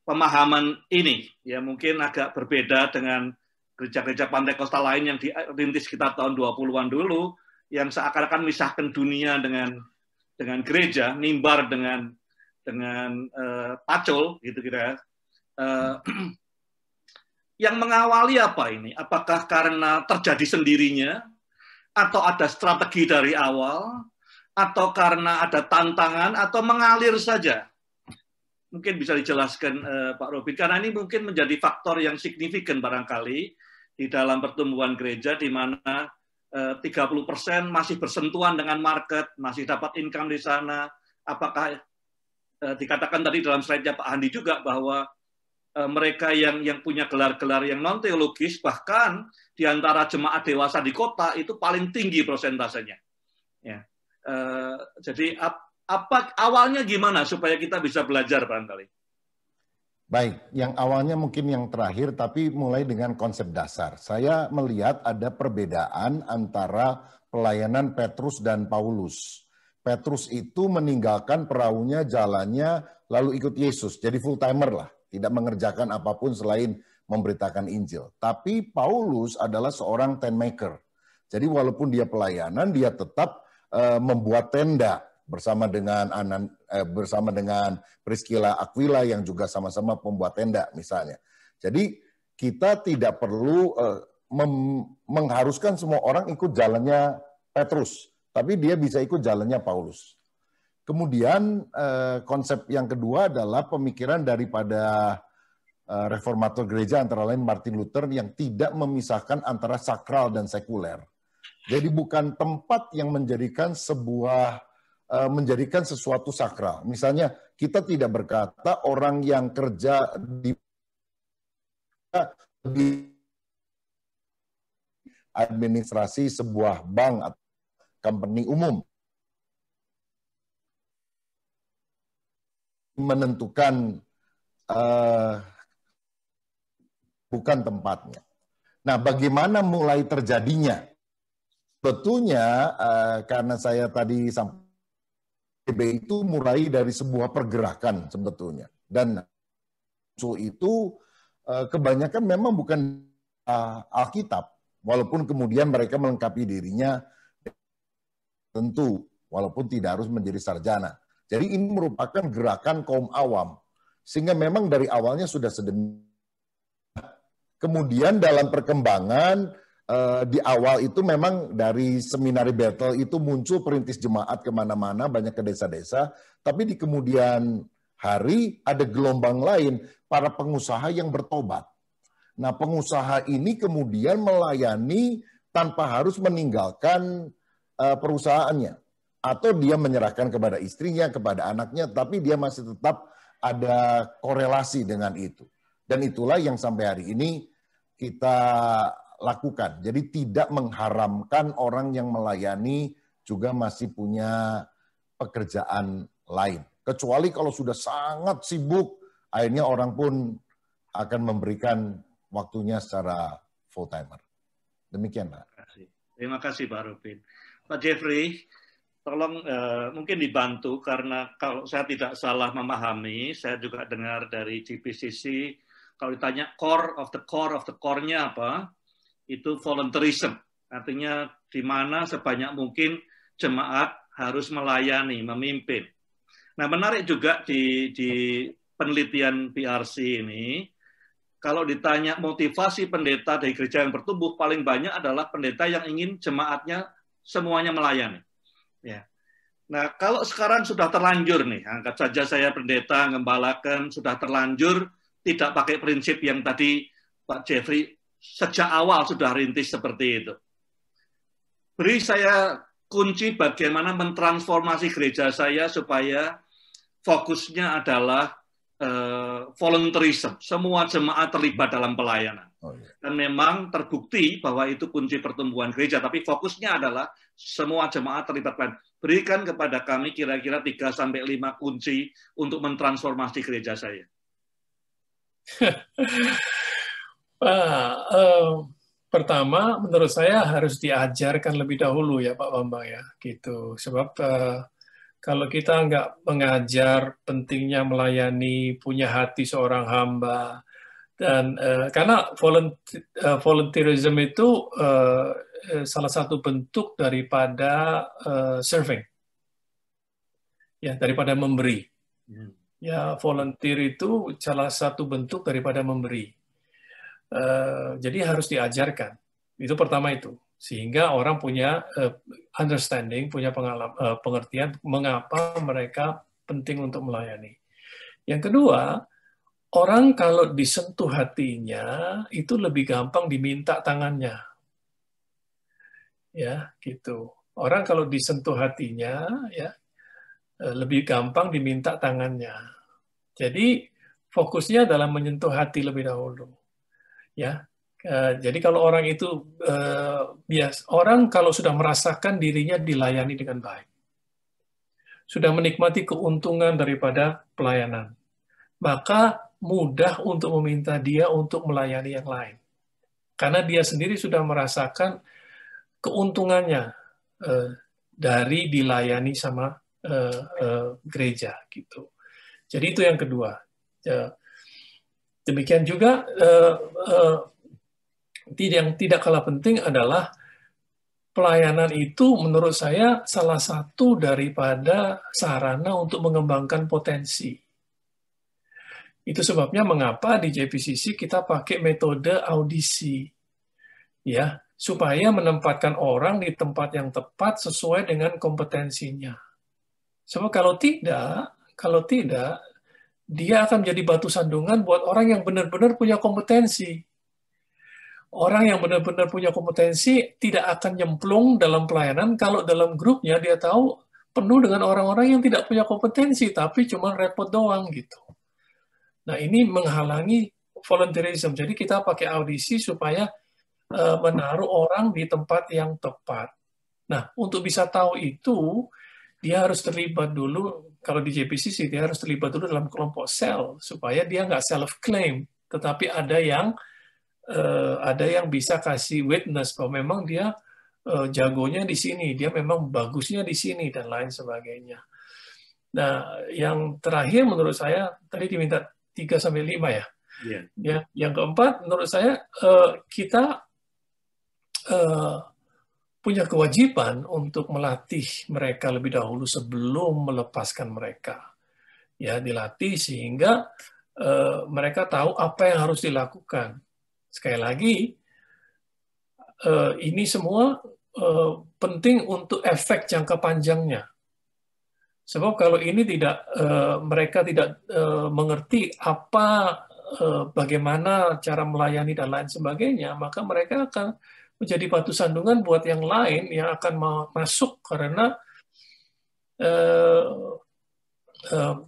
pemahaman ini. Ya, mungkin agak berbeda dengan gereja-gereja Pantai Kosta lain yang dirintis sekitar tahun 20-an dulu, yang seakan-akan misahkan dunia dengan gereja, mimbar dengan pacul, gitu kira. Yang mengawali apa ini? Apakah karena terjadi sendirinya, atau ada strategi dari awal, atau karena ada tantangan, atau mengalir saja? Mungkin bisa dijelaskan Pak Robin, karena ini mungkin menjadi faktor yang signifikan barangkali di dalam pertumbuhan gereja, di mana 30% masih bersentuhan dengan market, masih dapat income di sana. Apakah dikatakan tadi dalam slide-nya Pak Handi juga bahwa mereka yang punya gelar-gelar yang non-teologis, bahkan di antara jemaat dewasa di kota itu paling tinggi persentasenya. Ya. Jadi awalnya gimana supaya kita bisa belajar barangkali? Baik, yang awalnya mungkin yang terakhir, tapi mulai dengan konsep dasar. Saya melihat ada perbedaan antara pelayanan Petrus dan Paulus. Petrus itu meninggalkan perahunya, jalannya, lalu ikut Yesus. Jadi full-timer lah, tidak mengerjakan apapun selain memberitakan Injil. Tapi Paulus adalah seorang tent maker. Jadi walaupun dia pelayanan, dia tetap membuat tenda bersama dengan Priscilla Aquila yang juga sama-sama pembuat tenda misalnya. Jadi kita tidak perlu mengharuskan semua orang ikut jalannya Petrus, tapi dia bisa ikut jalannya Paulus. Kemudian konsep yang kedua adalah pemikiran daripada reformator gereja antara lain Martin Luther yang tidak memisahkan antara sakral dan sekuler. Jadi bukan tempat yang menjadikan menjadikan sesuatu sakral. Misalnya kita tidak berkata orang yang kerja di administrasi sebuah bank atau company umum menentukan bukan tempatnya. Nah, bagaimana mulai terjadinya? Sebetulnya karena saya tadi sampaikan itu mulai dari sebuah pergerakan sebetulnya, dan itu kebanyakan memang bukan Alkitab, walaupun kemudian mereka melengkapi dirinya tentu, walaupun tidak harus menjadi sarjana. Jadi ini merupakan gerakan kaum awam, sehingga memang dari awalnya sudah sedemikian. Kemudian dalam perkembangan di awal itu memang dari seminari Bethel itu muncul perintis jemaat kemana-mana, banyak ke desa-desa, tapi di kemudian hari ada gelombang lain, para pengusaha yang bertobat. Nah, pengusaha ini kemudian melayani tanpa harus meninggalkan perusahaannya, atau dia menyerahkan kepada istrinya, kepada anaknya, tapi dia masih tetap ada korelasi dengan itu. Dan itulah yang sampai hari ini kita lakukan. Jadi tidak mengharamkan orang yang melayani juga masih punya pekerjaan lain. Kecuali kalau sudah sangat sibuk, akhirnya orang pun akan memberikan waktunya secara full timer. Demikian, Pak. Terima kasih, Pak Robin. Pak Jeffrey, tolong mungkin dibantu, karena kalau saya tidak salah memahami, saya juga dengar dari GPCC, kalau ditanya core of the core-nya apa, itu volunteerism. Artinya di mana sebanyak mungkin jemaat harus melayani, memimpin. Nah, menarik juga di penelitian PRC ini, kalau ditanya motivasi pendeta dari gereja yang bertumbuh, paling banyak adalah pendeta yang ingin jemaatnya semuanya melayani. Ya. Nah, kalau sekarang sudah terlanjur nih, angkat saja saya pendeta, ngembalakan, sudah terlanjur, tidak pakai prinsip yang tadi Pak Jeffrey sejak awal sudah rintis seperti itu. Beri saya kunci bagaimana mentransformasi gereja saya supaya fokusnya adalah volunteerism. Semua jemaat terlibat dalam pelayanan. Dan memang terbukti bahwa itu kunci pertumbuhan gereja, tapi fokusnya adalah semua jemaat terlibat pelayanan. Berikan kepada kami kira-kira 3-5 kunci untuk mentransformasi gereja saya. Pertama, menurut saya harus diajarkan lebih dahulu ya Pak Bambang ya, gitu. Sebab kalau kita nggak mengajar pentingnya melayani, punya hati seorang hamba, dan karena volunteerism itu salah satu bentuk daripada serving, ya, daripada memberi. Ya, volunteer itu salah satu bentuk daripada memberi. Jadi harus diajarkan. Itu pertama itu. Sehingga orang punya understanding, punya pengertian mengapa mereka penting untuk melayani. Yang kedua, orang kalau disentuh hatinya itu lebih gampang diminta tangannya. Ya, gitu. Orang kalau disentuh hatinya ya lebih gampang diminta tangannya. Jadi fokusnya dalam menyentuh hati lebih dahulu. Ya, jadi kalau orang itu orang kalau sudah merasakan dirinya dilayani dengan baik, sudah menikmati keuntungan daripada pelayanan, maka mudah untuk meminta dia untuk melayani yang lain, karena dia sendiri sudah merasakan keuntungannya dari dilayani sama gereja gitu. Jadi itu yang kedua. Demikian juga yang tidak kalah penting adalah pelayanan itu menurut saya salah satu daripada sarana untuk mengembangkan potensi. Itu sebabnya mengapa di JPCC kita pakai metode audisi, ya, supaya menempatkan orang di tempat yang tepat sesuai dengan kompetensinya. Sebab kalau tidak dia akan menjadi batu sandungan buat orang yang benar-benar punya kompetensi. Orang yang benar-benar punya kompetensi tidak akan nyemplung dalam pelayanan kalau dalam grupnya dia tahu penuh dengan orang-orang yang tidak punya kompetensi, tapi cuma repot doang gitu. Nah, ini menghalangi volunteerism. Jadi kita pakai audisi supaya menaruh orang di tempat yang tepat. Nah, untuk bisa tahu itu, dia harus terlibat dulu, kalau di JPCC, dia harus terlibat dulu dalam kelompok sel, supaya dia nggak self-claim, tetapi ada yang bisa kasih witness bahwa memang dia jagonya di sini, dia memang bagusnya di sini, dan lain sebagainya. Nah, yang terakhir menurut saya, tadi diminta 3-5 ya. Yeah. Ya, yang keempat, menurut saya kita punya kewajiban untuk melatih mereka lebih dahulu sebelum melepaskan mereka. Ya, dilatih sehingga mereka tahu apa yang harus dilakukan. Sekali lagi, ini semua penting untuk efek jangka panjangnya. Sebab kalau ini mereka tidak mengerti bagaimana cara melayani dan lain sebagainya, maka mereka akan menjadi batu sandungan buat yang lain yang akan masuk karena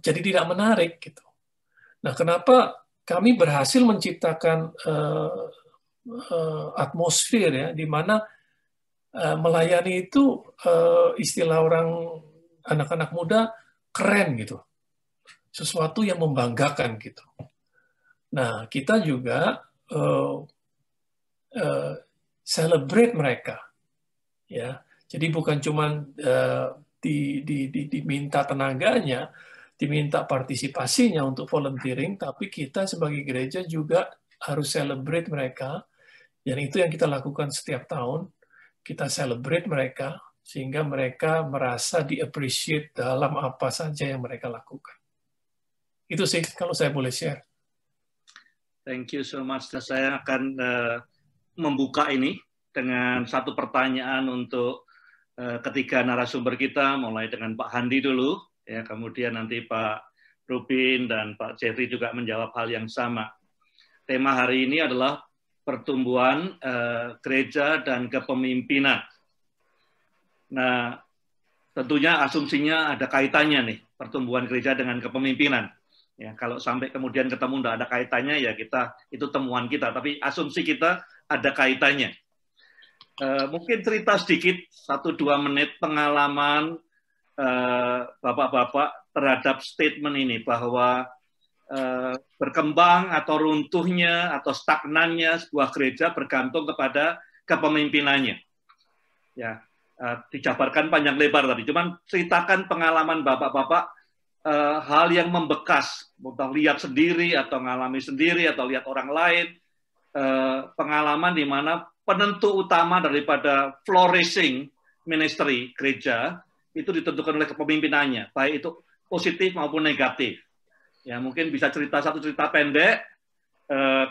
jadi tidak menarik gitu. Nah, kenapa kami berhasil menciptakan atmosfer ya di mana melayani itu istilah orang anak-anak muda keren gitu, sesuatu yang membanggakan gitu. Nah, kita juga celebrate mereka, ya. Jadi bukan cuma diminta tenaganya, diminta partisipasinya untuk volunteering, tapi kita sebagai gereja juga harus celebrate mereka, dan itu yang kita lakukan setiap tahun. Kita celebrate mereka sehingga mereka merasa di-appreciate dalam apa saja yang mereka lakukan. Itu sih kalau saya boleh share. Thank you so much. Saya akan membuka ini dengan satu pertanyaan untuk ketiga narasumber kita, mulai dengan Pak Handi dulu, ya, kemudian nanti Pak Rubin dan Pak Jeffrey juga menjawab hal yang sama. Tema hari ini adalah pertumbuhan gereja dan kepemimpinan. Nah, tentunya asumsinya ada kaitannya nih, pertumbuhan gereja dengan kepemimpinan. Ya, kalau sampai kemudian ketemu tidak ada kaitannya, ya itu temuan kita. Tapi asumsi kita ada kaitannya. Mungkin cerita sedikit 1-2 menit pengalaman bapak-bapak terhadap statement ini bahwa berkembang atau runtuhnya atau stagnannya sebuah gereja bergantung kepada kepemimpinannya. Ya, dijabarkan panjang lebar tadi. Cuman ceritakan pengalaman bapak-bapak, hal yang membekas, entah lihat sendiri atau ngalami sendiri atau lihat orang lain, pengalaman di mana penentu utama daripada flourishing ministry gereja itu ditentukan oleh kepemimpinannya, baik itu positif maupun negatif. Ya, mungkin bisa satu cerita pendek,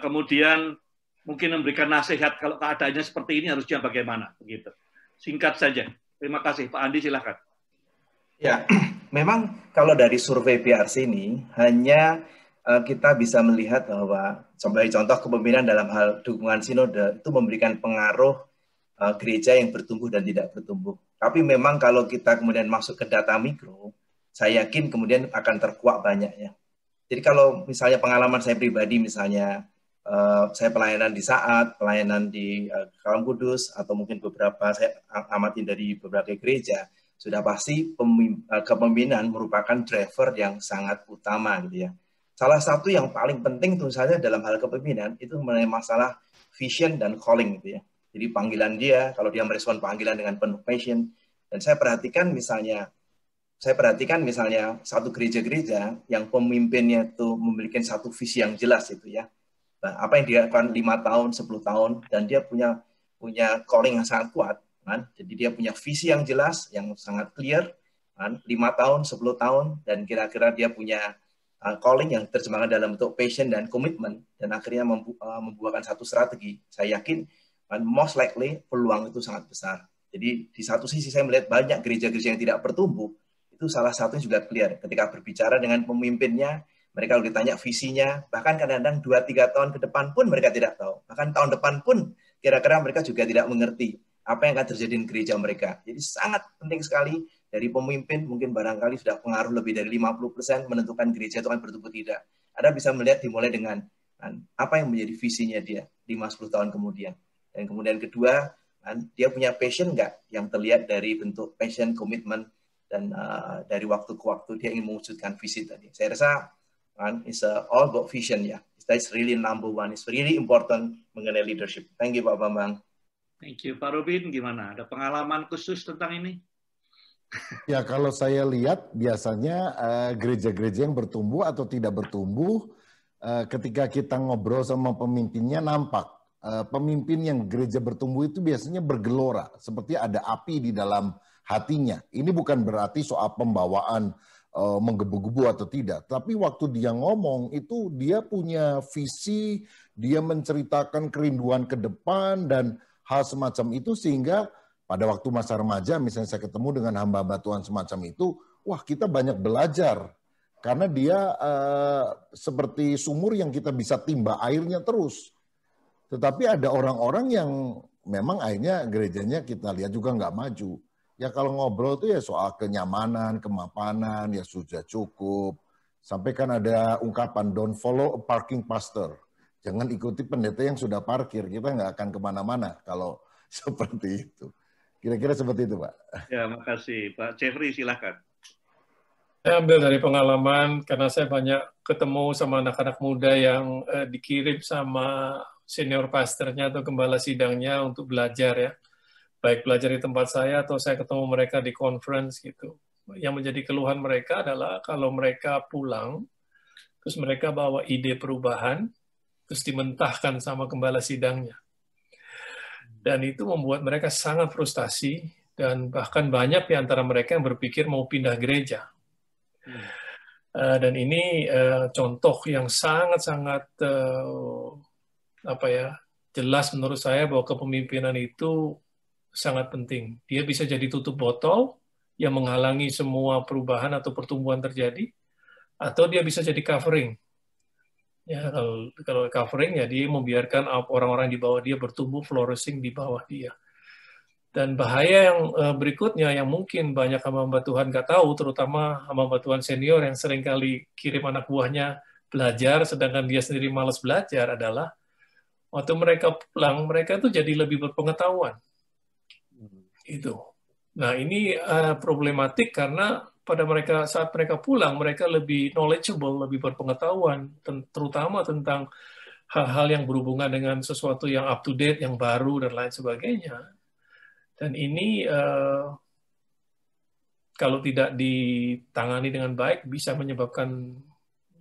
kemudian mungkin memberikan nasihat kalau keadaannya seperti ini harusnya bagaimana, begitu. Singkat saja. Terima kasih, Pak Andi, silakan. Ya, memang kalau dari survei PRC ini hanya kita bisa melihat bahwa sebagai contoh kepemimpinan dalam hal dukungan sinode itu memberikan pengaruh gereja yang bertumbuh dan tidak bertumbuh. Tapi memang kalau kita kemudian masuk ke data mikro, saya yakin kemudian akan terkuak banyak ya. Jadi kalau misalnya pengalaman saya pribadi, misalnya saya pelayanan di Saat, pelayanan di Kalam Kudus, atau mungkin beberapa saya amatin dari beberapa gereja, sudah pasti kepemimpinan merupakan driver yang sangat utama gitu ya. Salah satu yang paling penting tentu saja dalam hal kepemimpinan itu mengenai masalah vision dan calling gitu ya. Jadi panggilan dia, kalau dia merespon panggilan dengan penuh passion, dan saya perhatikan misalnya satu gereja-gereja yang pemimpinnya itu memiliki satu visi yang jelas itu ya. Nah, apa yang dia lakukan 5 tahun, 10 tahun, dan dia punya calling yang sangat kuat, kan? Jadi dia punya visi yang jelas, yang sangat clear, kan? 5 tahun, 10 tahun, dan kira-kira dia punya calling yang terjemahkan dalam bentuk passion dan komitmen, dan akhirnya membuahkan satu strategi. Saya yakin, most likely peluang itu sangat besar. Jadi di satu sisi saya melihat banyak gereja-gereja yang tidak bertumbuh, itu salah satunya juga clear ketika berbicara dengan pemimpinnya, Mereka kalau ditanya visinya, bahkan kadang-kadang 2-3 tahun ke depan pun mereka tidak tahu. Bahkan tahun depan pun kira-kira mereka juga tidak mengerti apa yang akan terjadi di gereja mereka. Jadi sangat penting sekali dari pemimpin, mungkin barangkali sudah pengaruh lebih dari 50% menentukan gereja itu akan bertumbuh tidak. Anda bisa melihat dimulai dengan apa yang menjadi visinya dia 5-10 tahun kemudian. Dan kemudian kedua, dia punya passion nggak yang terlihat dari bentuk passion, komitmen, dan dari waktu ke waktu dia ingin mewujudkan visi tadi. Saya rasa it's all about vision ya. That's really number one. It's really important mengenai leadership. Thank you Pak Bambang. Thank you. Pak Robin, gimana? Ada pengalaman khusus tentang ini? Ya, kalau saya lihat biasanya gereja-gereja yang bertumbuh atau tidak bertumbuh, ketika kita ngobrol sama pemimpinnya nampak. Pemimpin yang gereja bertumbuh itu biasanya bergelora, seperti ada api di dalam hatinya. Ini bukan berarti soal pembawaan menggebu-gebu atau tidak. Tapi waktu dia ngomong itu dia punya visi, dia menceritakan kerinduan ke depan dan hal semacam itu sehingga pada waktu masa remaja misalnya saya ketemu dengan hamba-hamba Tuhan semacam itu, wah kita banyak belajar. Karena dia seperti sumur yang kita bisa timba airnya terus. Tetapi ada orang-orang yang memang akhirnya gerejanya kita lihat juga nggak maju. Ya kalau ngobrol tuh ya soal kenyamanan, kemapanan, ya sudah cukup. Sampai kan ada ungkapan, don't follow a parking pastor. Jangan ikuti pendeta yang sudah parkir, kita nggak akan kemana-mana kalau seperti itu. Kira-kira seperti itu, Pak. Ya, makasih. Pak Jeffrey, silakan. Saya ambil dari pengalaman, karena saya banyak ketemu sama anak-anak muda yang dikirim sama senior pastornya atau gembala sidangnya untuk belajar ya. Baik belajar di tempat saya atau saya ketemu mereka di conference gitu. Yang menjadi keluhan mereka adalah kalau mereka pulang, terus mereka bawa ide perubahan, terus dimentahkan sama gembala sidangnya. Dan itu membuat mereka sangat frustasi, dan bahkan banyak di antara mereka yang berpikir mau pindah gereja. Dan ini contoh yang sangat-sangat jelas menurut saya bahwa kepemimpinan itu sangat penting. Dia bisa jadi tutup botol yang menghalangi semua perubahan atau pertumbuhan terjadi, atau dia bisa jadi covering. Ya, kalau covering ya dia membiarkan orang-orang di bawah dia bertumbuh flourishing di bawah dia. Dan bahaya yang berikutnya yang mungkin banyak hamba Tuhan nggak tahu, terutama hamba Tuhan senior yang seringkali kirim anak buahnya belajar, sedangkan dia sendiri malas belajar adalah waktu mereka pulang, mereka tuh jadi lebih berpengetahuan. Itu. Nah ini problematik karena pada mereka saat mereka pulang, mereka lebih knowledgeable, lebih berpengetahuan, terutama tentang hal-hal yang berhubungan dengan sesuatu yang up to date, yang baru dan lain sebagainya. Dan ini kalau tidak ditangani dengan baik bisa menyebabkan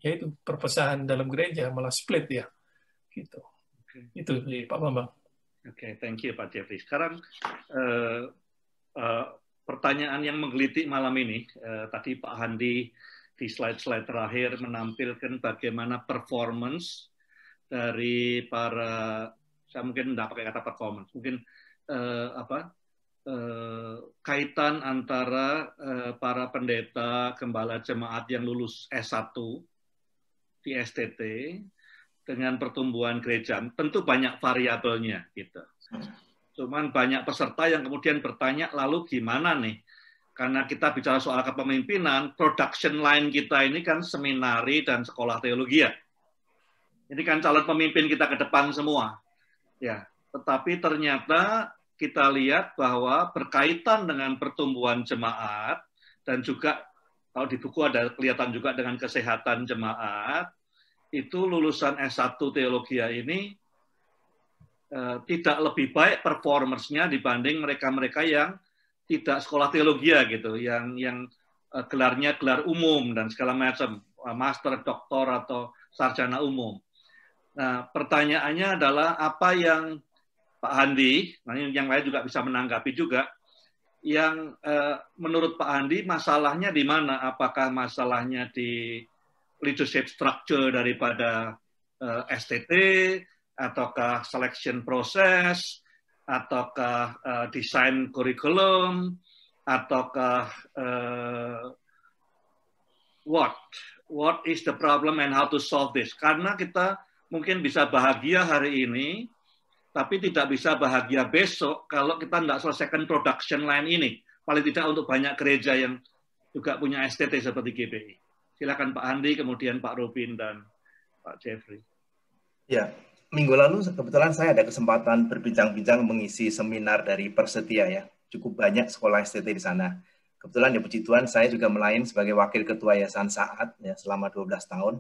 yaitu perpecahan dalam gereja, malah split ya. Gitu. Itu Pak Bambang. Oke, thank you Pak Jeffrey. Sekarang pertanyaan yang menggelitik malam ini, tadi Pak Handi di slide-slide terakhir menampilkan bagaimana performance dari para, saya mungkin tidak pakai kata performance, mungkin kaitan antara para pendeta, gembala jemaat yang lulus S1 di STT dengan pertumbuhan gereja. Tentu banyak variabelnya gitu. Cuman banyak peserta yang kemudian bertanya, lalu gimana nih? Karena kita bicara soal kepemimpinan, production line kita ini kan seminari dan sekolah teologi ya. Ini kan calon pemimpin kita ke depan semua. Ya, tetapi ternyata kita lihat bahwa berkaitan dengan pertumbuhan jemaat dan juga kalau di buku ada kelihatan juga dengan kesehatan jemaat, itu lulusan S1 teologi ini tidak lebih baik performance-nya dibanding mereka-mereka yang tidak sekolah teologi gitu, yang gelarnya gelar umum dan segala macam, master, doktor atau sarjana umum. Nah, pertanyaannya adalah apa yang Pak Handi, yang lain juga bisa menanggapi juga, yang menurut Pak Handi masalahnya di mana? Apakah masalahnya di leadership structure daripada STT, ataukah selection process, ataukah desain kurikulum, ataukah what is the problem and how to solve this. Karena kita mungkin bisa bahagia hari ini, tapi tidak bisa bahagia besok kalau kita tidak selesaikan production line ini. Paling tidak untuk banyak gereja yang juga punya STT seperti GBI. Silakan Pak Handi, kemudian Pak Robin dan Pak Jeffrey. Ya, minggu lalu kebetulan saya ada kesempatan berbincang-bincang mengisi seminar dari Persetia ya. Cukup banyak sekolah STT di sana. Kebetulan ya puji Tuhan saya juga melayani sebagai wakil ketua Yayasan Saat ya selama 12 tahun.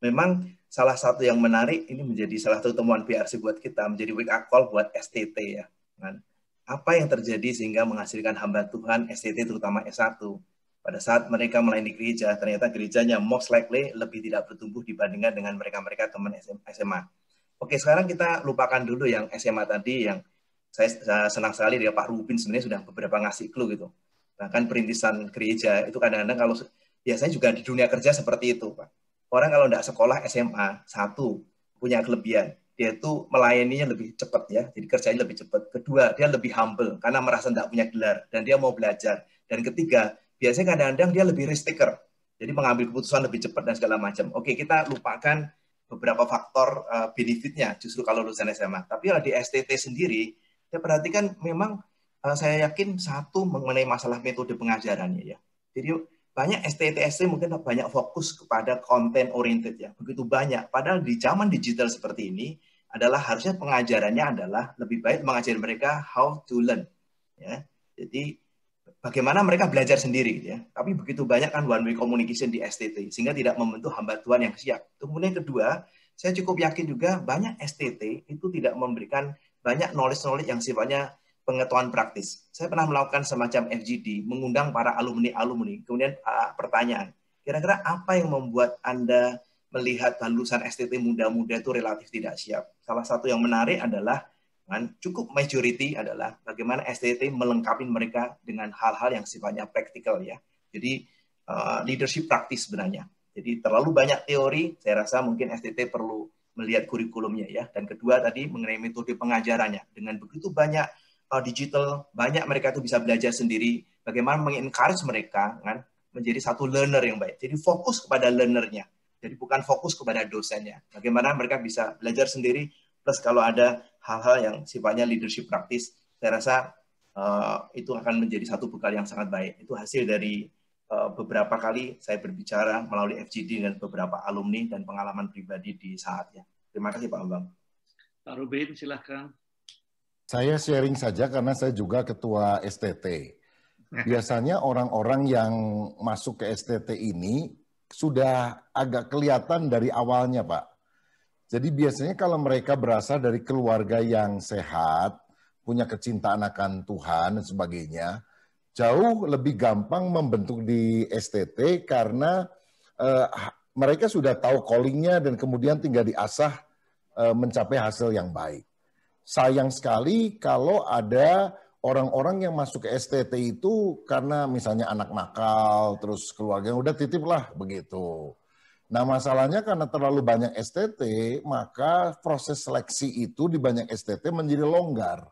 Memang salah satu yang menarik ini menjadi salah satu temuan PRC buat kita, menjadi wake up call buat STT ya. Kan? Apa yang terjadi sehingga menghasilkan hamba Tuhan STT terutama S1? Pada saat mereka melayani gereja, ternyata gerejanya most likely lebih tidak bertumbuh dibandingkan dengan mereka-mereka teman SMA. Oke, sekarang kita lupakan dulu yang SMA tadi, yang saya senang sekali dia Pak Rubin sebenarnya sudah beberapa ngasih clue gitu. Bahkan perintisan gereja itu kadang-kadang kalau biasanya juga di dunia kerja seperti itu, Pak. Orang kalau tidak sekolah SMA, satu, punya kelebihan. Dia itu melayaninya lebih cepat ya, jadi kerjanya lebih cepat. Kedua, dia lebih humble karena merasa tidak punya gelar dan dia mau belajar. Dan ketiga, biasanya kadang-kadang dia lebih risk taker, jadi mengambil keputusan lebih cepat dan segala macam. Oke, kita lupakan beberapa faktor benefitnya justru kalau lulusan SMA. Tapi kalau di STT sendiri, saya perhatikan memang saya yakin satu mengenai masalah metode pengajarannya ya. Jadi banyak STT mungkin banyak fokus kepada content oriented ya, begitu banyak. Padahal di zaman digital seperti ini adalah harusnya pengajarannya adalah lebih baik mengajari mereka how to learn ya. Jadi bagaimana mereka belajar sendiri ya. Tapi begitu banyak kan one way communication di STT sehingga tidak membentuk hamba Tuhan yang siap. Kemudian kedua, saya cukup yakin juga banyak STT itu tidak memberikan banyak knowledge yang sifatnya pengetahuan praktis. Saya pernah melakukan semacam FGD, mengundang para alumni. Kemudian pertanyaan, kira-kira apa yang membuat Anda melihat lulusan STT muda-muda itu relatif tidak siap? Salah satu yang menarik adalah, cukup majority adalah bagaimana STT melengkapi mereka dengan hal-hal yang sifatnya praktikal ya. Jadi leadership praktis sebenarnya. Jadi terlalu banyak teori, saya rasa mungkin STT perlu melihat kurikulumnya ya. Dan kedua tadi mengenai metode pengajarannya. Dengan begitu banyak digital, banyak mereka itu bisa belajar sendiri, bagaimana mengencourage mereka kan, menjadi satu learner yang baik. Jadi fokus kepada learnernya, jadi bukan fokus kepada dosennya. Bagaimana mereka bisa belajar sendiri, plus kalau ada hal-hal yang sifatnya leadership praktis, saya rasa itu akan menjadi satu bekal yang sangat baik. Itu hasil dari beberapa kali saya berbicara melalui FGD dan beberapa alumni dan pengalaman pribadi di saatnya. Terima kasih Pak Bambang. Pak Rubin, silahkan. Saya sharing saja karena saya juga ketua STT. Biasanya orang-orang yang masuk ke STT ini sudah agak kelihatan dari awalnya, Pak. Jadi biasanya kalau mereka berasal dari keluarga yang sehat, punya kecintaan akan Tuhan dan sebagainya, jauh lebih gampang membentuk di STT karena mereka sudah tahu callingnya dan kemudian tinggal diasah mencapai hasil yang baik. Sayang sekali kalau ada orang-orang yang masuk ke STT itu karena misalnya anak nakal, terus keluarga udah titip lah begitu. Nah masalahnya karena terlalu banyak STT, maka proses seleksi itu di banyak STT menjadi longgar.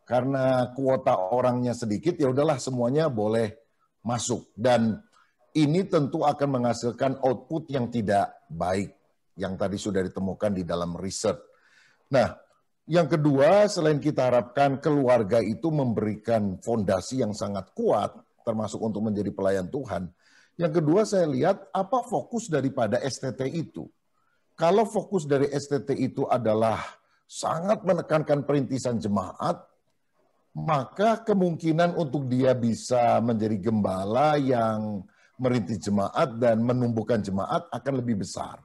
Karena kuota orangnya sedikit, ya udahlah semuanya boleh masuk. Dan ini tentu akan menghasilkan output yang tidak baik, yang tadi sudah ditemukan di dalam riset. Nah, yang kedua, selain kita harapkan keluarga itu memberikan fondasi yang sangat kuat, termasuk untuk menjadi pelayan Tuhan. Yang kedua, saya lihat apa fokus daripada STT itu. Kalau fokus dari STT itu adalah sangat menekankan perintisan jemaat, maka kemungkinan untuk dia bisa menjadi gembala yang merintis jemaat dan menumbuhkan jemaat akan lebih besar.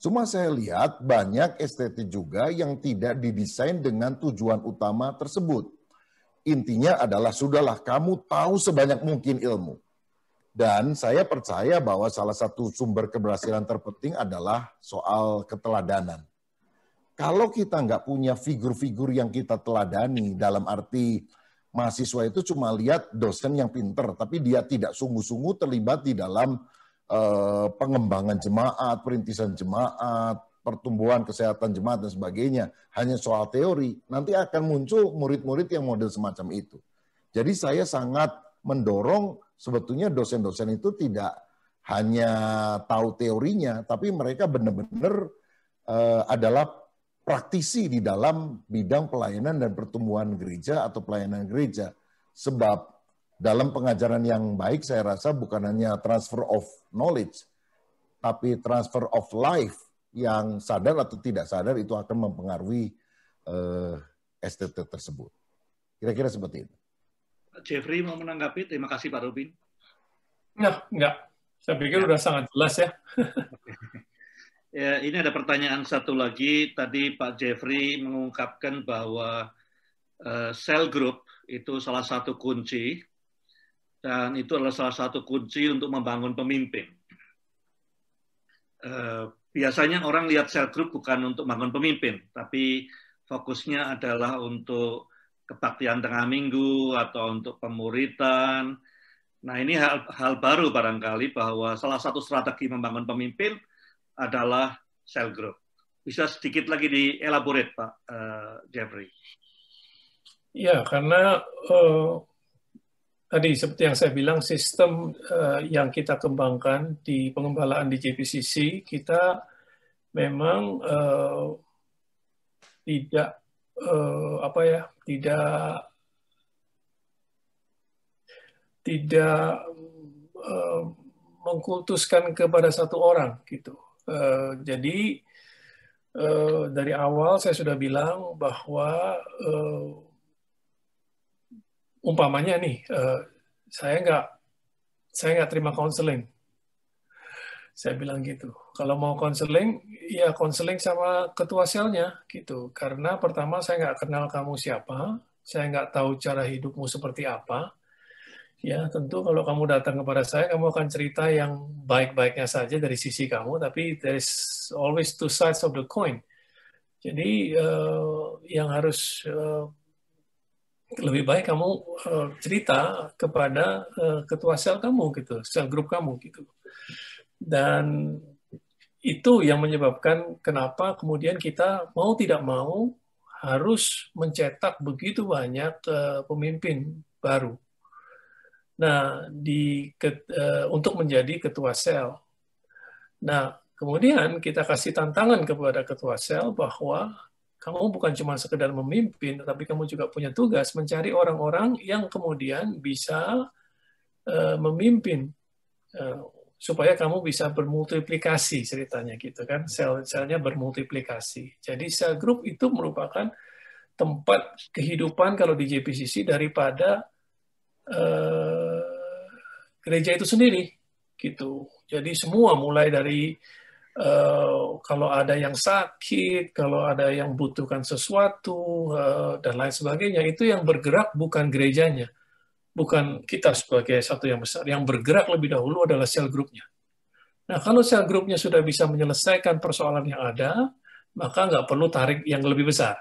Cuma saya lihat banyak STT juga yang tidak didesain dengan tujuan utama tersebut. Intinya adalah sudahlah kamu tahu sebanyak mungkin ilmu. Dan saya percaya bahwa salah satu sumber keberhasilan terpenting adalah soal keteladanan. Kalau kita nggak punya figur-figur yang kita teladani, dalam arti mahasiswa itu cuma lihat dosen yang pinter, tapi dia tidak sungguh-sungguh terlibat di dalam pengembangan jemaat, perintisan jemaat, pertumbuhan kesehatan jemaat dan sebagainya, hanya soal teori, nanti akan muncul murid-murid yang model semacam itu. Jadi saya sangat mendorong sebetulnya dosen-dosen itu tidak hanya tahu teorinya, tapi mereka benar-benar adalah praktisi di dalam bidang pelayanan dan pertumbuhan gereja atau pelayanan gereja. Sebab dalam pengajaran yang baik saya rasa bukan hanya transfer of knowledge, tapi transfer of life yang sadar atau tidak sadar itu akan mempengaruhi STT tersebut. Kira-kira seperti itu. Jeffrey mau menanggapi? Terima kasih Pak Robin. Enggak. Saya pikir udah sangat jelas ya. Ya, ini ada pertanyaan satu lagi. Tadi Pak Jeffrey mengungkapkan bahwa cell group itu salah satu kunci, dan itu adalah salah satu kunci untuk membangun pemimpin. Biasanya orang lihat cell group bukan untuk membangun pemimpin, tapi fokusnya adalah untuk kebaktian tengah minggu atau untuk pemuritan. Nah, ini hal baru barangkali bahwa salah satu strategi membangun pemimpin adalah cell group. Bisa sedikit lagi dielaborate, Pak Jeffrey? Ya, karena tadi seperti yang saya bilang, sistem yang kita kembangkan di pengembalaan di JPCC, kita memang tidak mengkultuskan kepada satu orang gitu. Jadi dari awal saya sudah bilang bahwa umpamanya nih saya nggak terima konseling. Saya bilang gitu. Kalau mau konseling, ya konseling sama ketua selnya gitu. Karena pertama saya nggak kenal kamu siapa, saya nggak tahu cara hidupmu seperti apa. Ya, tentu kalau kamu datang kepada saya, kamu akan cerita yang baik-baiknya saja dari sisi kamu, tapi there is always two sides of the coin. Jadi yang harus lebih baik kamu cerita kepada ketua sel kamu gitu, sel grup kamu gitu. Dan itu yang menyebabkan kenapa kemudian kita mau tidak mau harus mencetak begitu banyak pemimpin baru. Nah, untuk menjadi ketua sel. Nah, kemudian kita kasih tantangan kepada ketua sel bahwa kamu bukan cuma sekedar memimpin, tapi kamu juga punya tugas mencari orang-orang yang kemudian bisa memimpin supaya kamu bisa bermultiplikasi ceritanya gitu kan, sel-selnya bermultiplikasi. Jadi sel group itu merupakan tempat kehidupan kalau di JPCC daripada gereja itu sendiri gitu. Jadi semua mulai dari kalau ada yang sakit, kalau ada yang butuhkan sesuatu dan lain sebagainya, itu yang bergerak bukan gerejanya, bukan kita sebagai satu yang besar. Yang bergerak lebih dahulu adalah sel grupnya. Nah, kalau sel grupnya sudah bisa menyelesaikan persoalan yang ada, maka nggak perlu tarik yang lebih besar.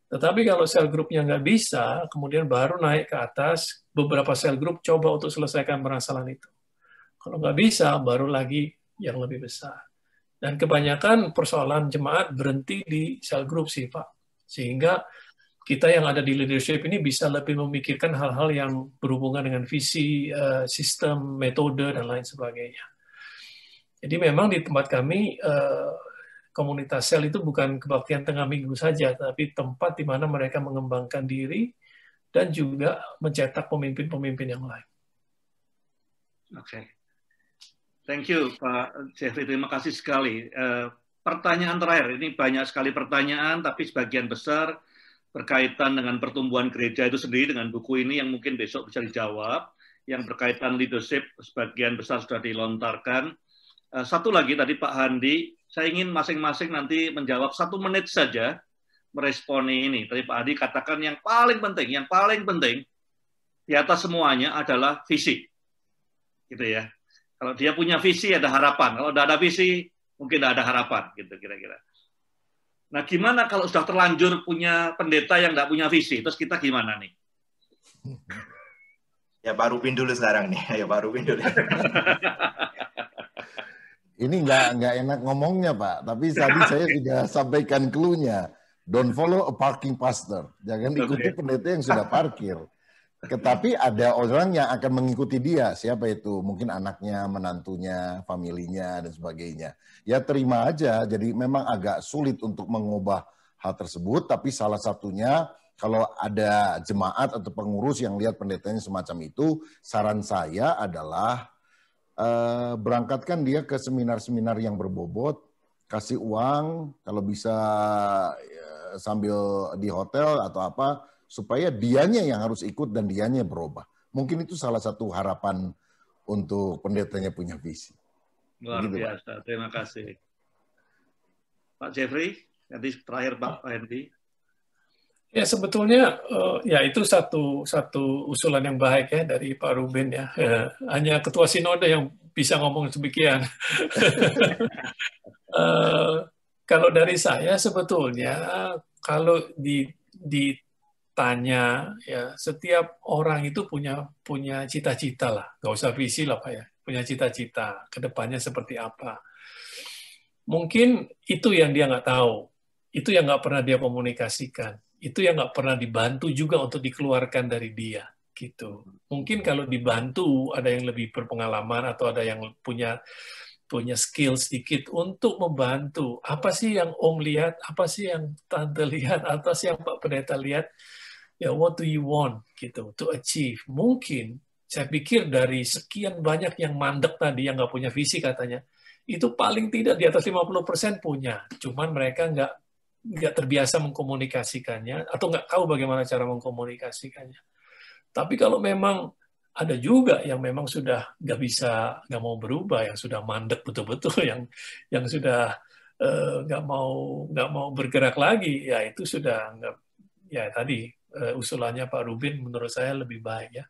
Tetapi kalau sel grupnya nggak bisa, kemudian baru naik ke atas, beberapa sel grup coba untuk selesaikan permasalahan itu. Kalau nggak bisa, baru lagi yang lebih besar. Dan kebanyakan persoalan jemaat berhenti di sel grup sih, Pak. Sehingga kita yang ada di leadership ini bisa lebih memikirkan hal-hal yang berhubungan dengan visi, sistem, metode, dan lain sebagainya. Jadi memang di tempat kami, komunitas sel itu bukan kebaktian tengah minggu saja, tapi tempat di mana mereka mengembangkan diri dan juga mencetak pemimpin-pemimpin yang lain. Oke. Thank you, Pak Jeffrey. Terima kasih sekali. Pertanyaan terakhir, ini banyak sekali pertanyaan, tapi sebagian besar berkaitan dengan pertumbuhan gereja itu sendiri, dengan buku ini yang mungkin besok bisa dijawab. Yang berkaitan leadership, sebagian besar sudah dilontarkan. Satu lagi tadi Pak Handi, saya ingin masing-masing nanti menjawab 1 menit saja meresponi ini. Tadi Pak Handi katakan yang paling penting di atas semuanya adalah visi. Gitu ya. Kalau dia punya visi ada harapan. Kalau tidak ada visi mungkin tidak ada harapan gitu kira-kira. Nah, gimana kalau sudah terlanjur punya pendeta yang tidak punya visi? Terus kita gimana nih? Ya Pak Rubin dulu sekarang nih. Ayo Pak Rubin dulu. Ini nggak enak ngomongnya, Pak. Tapi tadi saya sudah sampaikan clue-nya. Don't follow a parking pastor. Jangan ikuti pendeta yang sudah parkir. Tetapi ada orang yang akan mengikuti dia. Siapa itu? Mungkin anaknya, menantunya, familinya, dan sebagainya. Ya terima aja. Jadi memang agak sulit untuk mengubah hal tersebut. Tapi salah satunya, kalau ada jemaat atau pengurus yang lihat pendetanya semacam itu, saran saya adalah berangkatkan dia ke seminar-seminar yang berbobot, kasih uang, kalau bisa sambil di hotel atau apa, supaya dianya yang harus ikut dan dianya berubah. Mungkin itu salah satu harapan untuk pendetanya punya visi. Luar Begitu, biasa, Pak. Terima kasih. Pak Jeffrey, nanti terakhir Pak Hendy. Ya sebetulnya ya itu satu usulan yang baik ya dari Pak Ruben ya. Hanya ketua sinode yang bisa ngomong demikian. Kalau dari saya sebetulnya kalau ditanya ya setiap orang itu punya cita-cita lah, nggak usah visi lah Pak ya, punya cita-cita kedepannya seperti apa. Mungkin itu yang dia nggak tahu, itu yang nggak pernah dia komunikasikan, itu yang nggak pernah dibantu juga untuk dikeluarkan dari dia gitu. Mungkin kalau dibantu ada yang lebih berpengalaman atau ada yang punya skill sedikit untuk membantu. Apa sih yang Om lihat? Apa sih yang Tante lihat? Apa sih yang Pak Pendeta lihat? Ya, what do you want gitu to achieve? Mungkin saya pikir dari sekian banyak yang mandek tadi yang nggak punya visi katanya, itu paling tidak di atas 50% punya. Cuman mereka nggak terbiasa mengkomunikasikannya atau nggak tahu bagaimana cara mengkomunikasikannya. Tapi kalau memang ada juga yang memang sudah nggak mau berubah, yang sudah mandek betul-betul, yang sudah nggak mau bergerak lagi, ya itu sudah nggak, ya tadi usulannya Pak Rubin menurut saya lebih baik ya.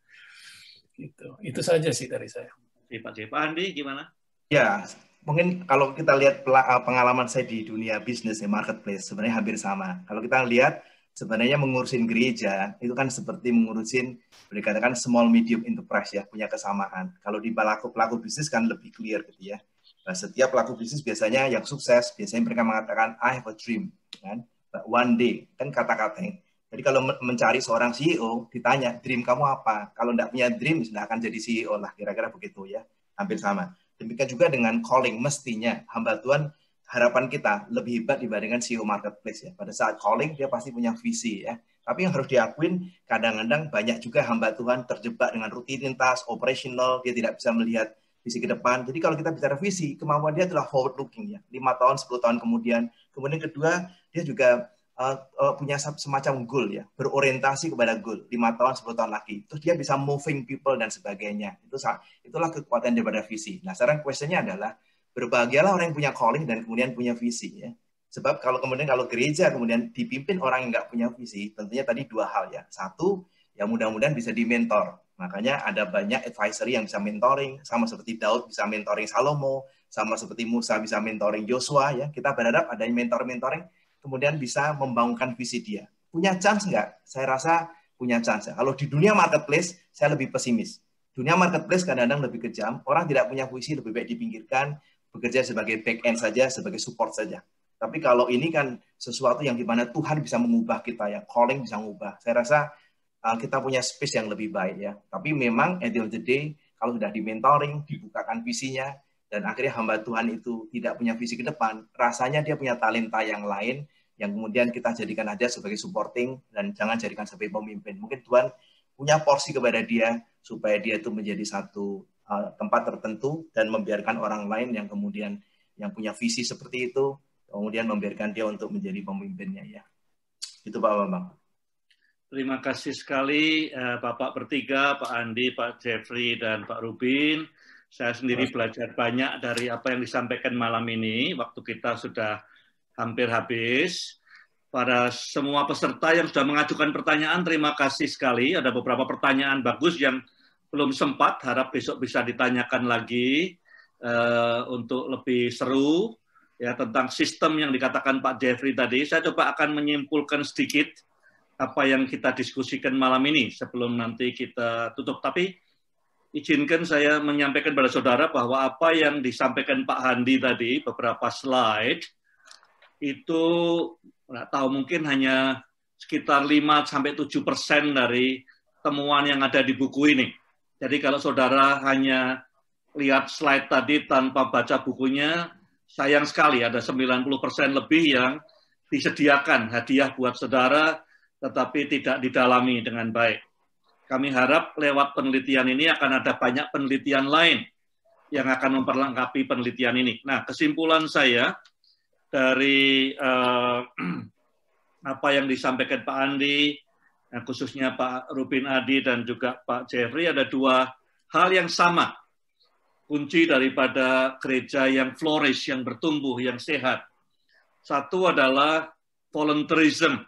Itu saja sih dari saya. Pak Andi gimana? Ya, mungkin kalau kita lihat pengalaman saya di dunia bisnis ya, marketplace sebenarnya hampir sama. Kalau kita lihat sebenarnya mengurusin gereja itu kan seperti mengurusin dikatakan small medium enterprise ya, punya kesamaan. Kalau di pelaku bisnis kan lebih clear gitu ya. Nah, setiap pelaku bisnis biasanya yang sukses biasanya mereka mengatakan I have a dream kan, one day kan kata-katanya. Jadi kalau mencari seorang CEO ditanya dream kamu apa? Kalau tidak punya dream sudah akan jadi CEO lah, kira-kira begitu ya. Hampir sama. Demikian juga dengan calling, mestinya hamba Tuhan harapan kita lebih hebat dibandingkan CEO marketplace ya. Pada saat calling dia pasti punya visi ya. Tapi yang harus diakuin kadang-kadang banyak juga hamba Tuhan terjebak dengan rutinitas, operational, dia tidak bisa melihat visi ke depan. Jadi kalau kita bicara visi, kemampuan dia adalah forward looking ya. 5 tahun, 10 tahun kemudian. Kemudian kedua, dia juga punya semacam goal ya, berorientasi kepada goal 5 tahun 10 tahun lagi. Terus dia bisa moving people dan sebagainya. Itulah kekuatan daripada visi. Nah, sekarang question-nya adalah berbahagialah orang yang punya calling dan kemudian punya visi ya. Sebab kalau gereja kemudian dipimpin orang yang nggak punya visi, tentunya tadi 2 hal ya. Satu, ya mudah-mudahan bisa di-mentor. Makanya ada banyak advisory yang bisa mentoring, sama seperti Daud bisa mentoring Salomo, sama seperti Musa bisa mentoring Joshua ya. Kita berharap ada mentoring kemudian bisa membangunkan visi dia. Punya chance nggak? Saya rasa punya chance. Kalau di dunia marketplace, saya lebih pesimis. Dunia marketplace kadang-kadang lebih kejam. Orang tidak punya visi, lebih baik dipinggirkan, bekerja sebagai back end saja, sebagai support saja. Tapi kalau ini kan sesuatu yang dimana Tuhan bisa mengubah kita ya, calling bisa mengubah. Saya rasa kita punya space yang lebih baik ya. Tapi memang at the end of the day, kalau sudah di-mentoring, dibukakan visinya, dan akhirnya hamba Tuhan itu tidak punya visi ke depan, rasanya dia punya talenta yang lain, yang kemudian kita jadikan aja sebagai supporting, dan jangan jadikan sebagai pemimpin. Mungkin Tuhan punya porsi kepada dia, supaya dia itu menjadi satu tempat tertentu, dan membiarkan orang lain yang kemudian yang punya visi seperti itu, kemudian membiarkan dia untuk menjadi pemimpinnya. Ya. Itu Pak Bambang. Terima kasih sekali Bapak bertiga, Pak Andi, Pak Jeffrey, dan Pak Rubin. Saya sendiri belajar banyak dari apa yang disampaikan malam ini. Waktu kita sudah hampir habis. Para semua peserta yang sudah mengajukan pertanyaan, terima kasih sekali. Ada beberapa pertanyaan bagus yang belum sempat. Harap besok bisa ditanyakan lagi untuk lebih seru ya tentang sistem yang dikatakan Pak Jeffrey tadi. Saya coba akan menyimpulkan sedikit apa yang kita diskusikan malam ini sebelum nanti kita tutup. Tapi izinkan saya menyampaikan kepada saudara bahwa apa yang disampaikan Pak Handi tadi, beberapa slide, itu nggak tahu mungkin hanya sekitar 5-7% dari temuan yang ada di buku ini. Jadi kalau saudara hanya lihat slide tadi tanpa baca bukunya, sayang sekali ada 90% lebih yang disediakan hadiah buat saudara, tetapi tidak didalami dengan baik. Kami harap lewat penelitian ini akan ada banyak penelitian lain yang akan memperlengkapi penelitian ini. Nah, kesimpulan saya dari apa yang disampaikan Pak Andi, khususnya Pak Rubin Adi dan juga Pak Jeffrey, ada dua hal yang sama. Kunci daripada gereja yang flourish, yang bertumbuh, yang sehat. Satu adalah volunteerism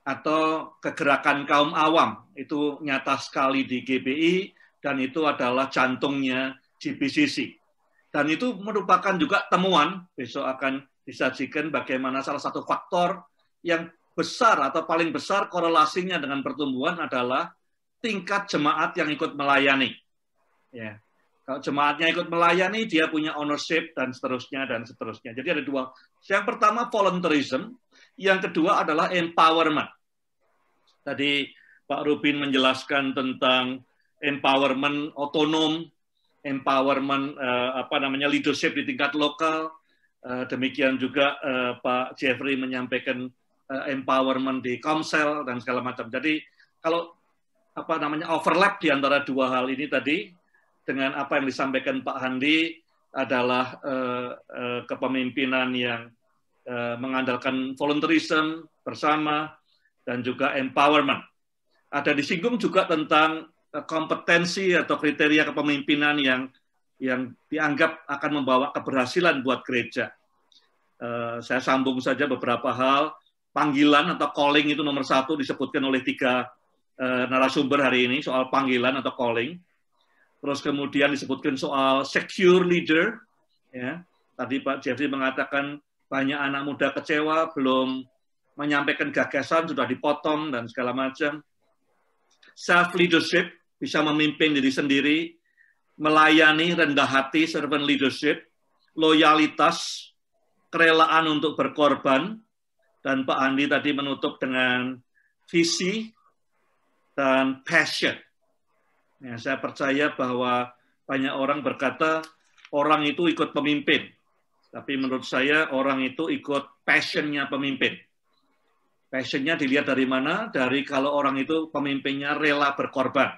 atau kegerakan kaum awam. Itu nyata sekali di GBI dan itu adalah jantungnya GBCC. Dan itu merupakan juga temuan, besok akan disajikan bagaimana salah satu faktor yang besar atau paling besar korelasinya dengan pertumbuhan adalah tingkat jemaat yang ikut melayani. Ya. Kalau jemaatnya ikut melayani, dia punya ownership dan seterusnya dan seterusnya. Jadi ada dua. Yang pertama volunteerism, yang kedua adalah empowerment. Tadi Pak Rubin menjelaskan tentang empowerment otonom, empowerment leadership di tingkat lokal. Demikian juga Pak Jeffrey menyampaikan empowerment di Komsel dan segala macam. Jadi kalau overlap di antara dua hal ini tadi dengan apa yang disampaikan Pak Handi adalah kepemimpinan yang mengandalkan volunteerism bersama dan juga empowerment. Ada disinggung juga tentang kompetensi atau kriteria kepemimpinan yang dianggap akan membawa keberhasilan buat gereja. Saya sambung saja beberapa hal. Panggilan atau calling itu nomor 1 disebutkan oleh 3 narasumber hari ini, soal panggilan atau calling. Terus kemudian disebutkan soal secure leader. Ya. Tadi Pak Jeffrey mengatakan banyak anak muda kecewa, belum menyampaikan gagasan, sudah dipotong, dan segala macam. Self-leadership, bisa memimpin diri sendiri, melayani, rendah hati, servant leadership, loyalitas, kerelaan untuk berkorban, dan Pak Andi tadi menutup dengan visi dan passion. Ya, saya percaya bahwa banyak orang berkata orang itu ikut pemimpin, tapi menurut saya orang itu ikut passionnya pemimpin. Passionnya dilihat dari mana? Dari kalau orang itu pemimpinnya rela berkorban.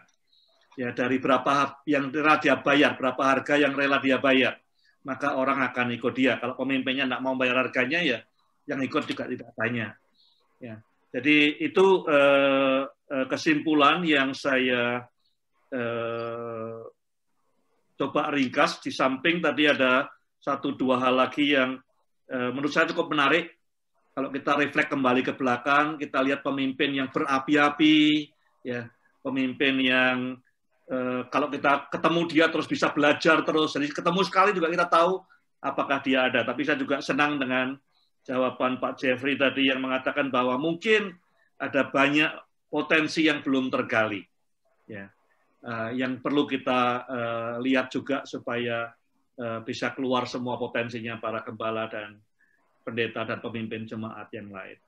Ya, dari berapa yang rela dia bayar, berapa harga yang rela dia bayar, maka orang akan ikut dia. Kalau pemimpinnya tidak mau bayar harganya, ya yang ikut juga tidak banyak. Ya, jadi itu kesimpulan yang saya coba ringkas. Di samping tadi ada 1-2 hal lagi yang menurut saya cukup menarik. Kalau kita refleks kembali ke belakang, kita lihat pemimpin yang berapi-api, ya, pemimpin yang kalau kita ketemu dia terus bisa belajar terus. Jadi ketemu sekali juga kita tahu apakah dia ada. Tapi saya juga senang dengan jawaban Pak Jeffrey tadi yang mengatakan bahwa mungkin ada banyak potensi yang belum tergali. Ya. Yang perlu kita lihat juga supaya bisa keluar semua potensinya para gembala dan pendeta dan pemimpin jemaat yang lain.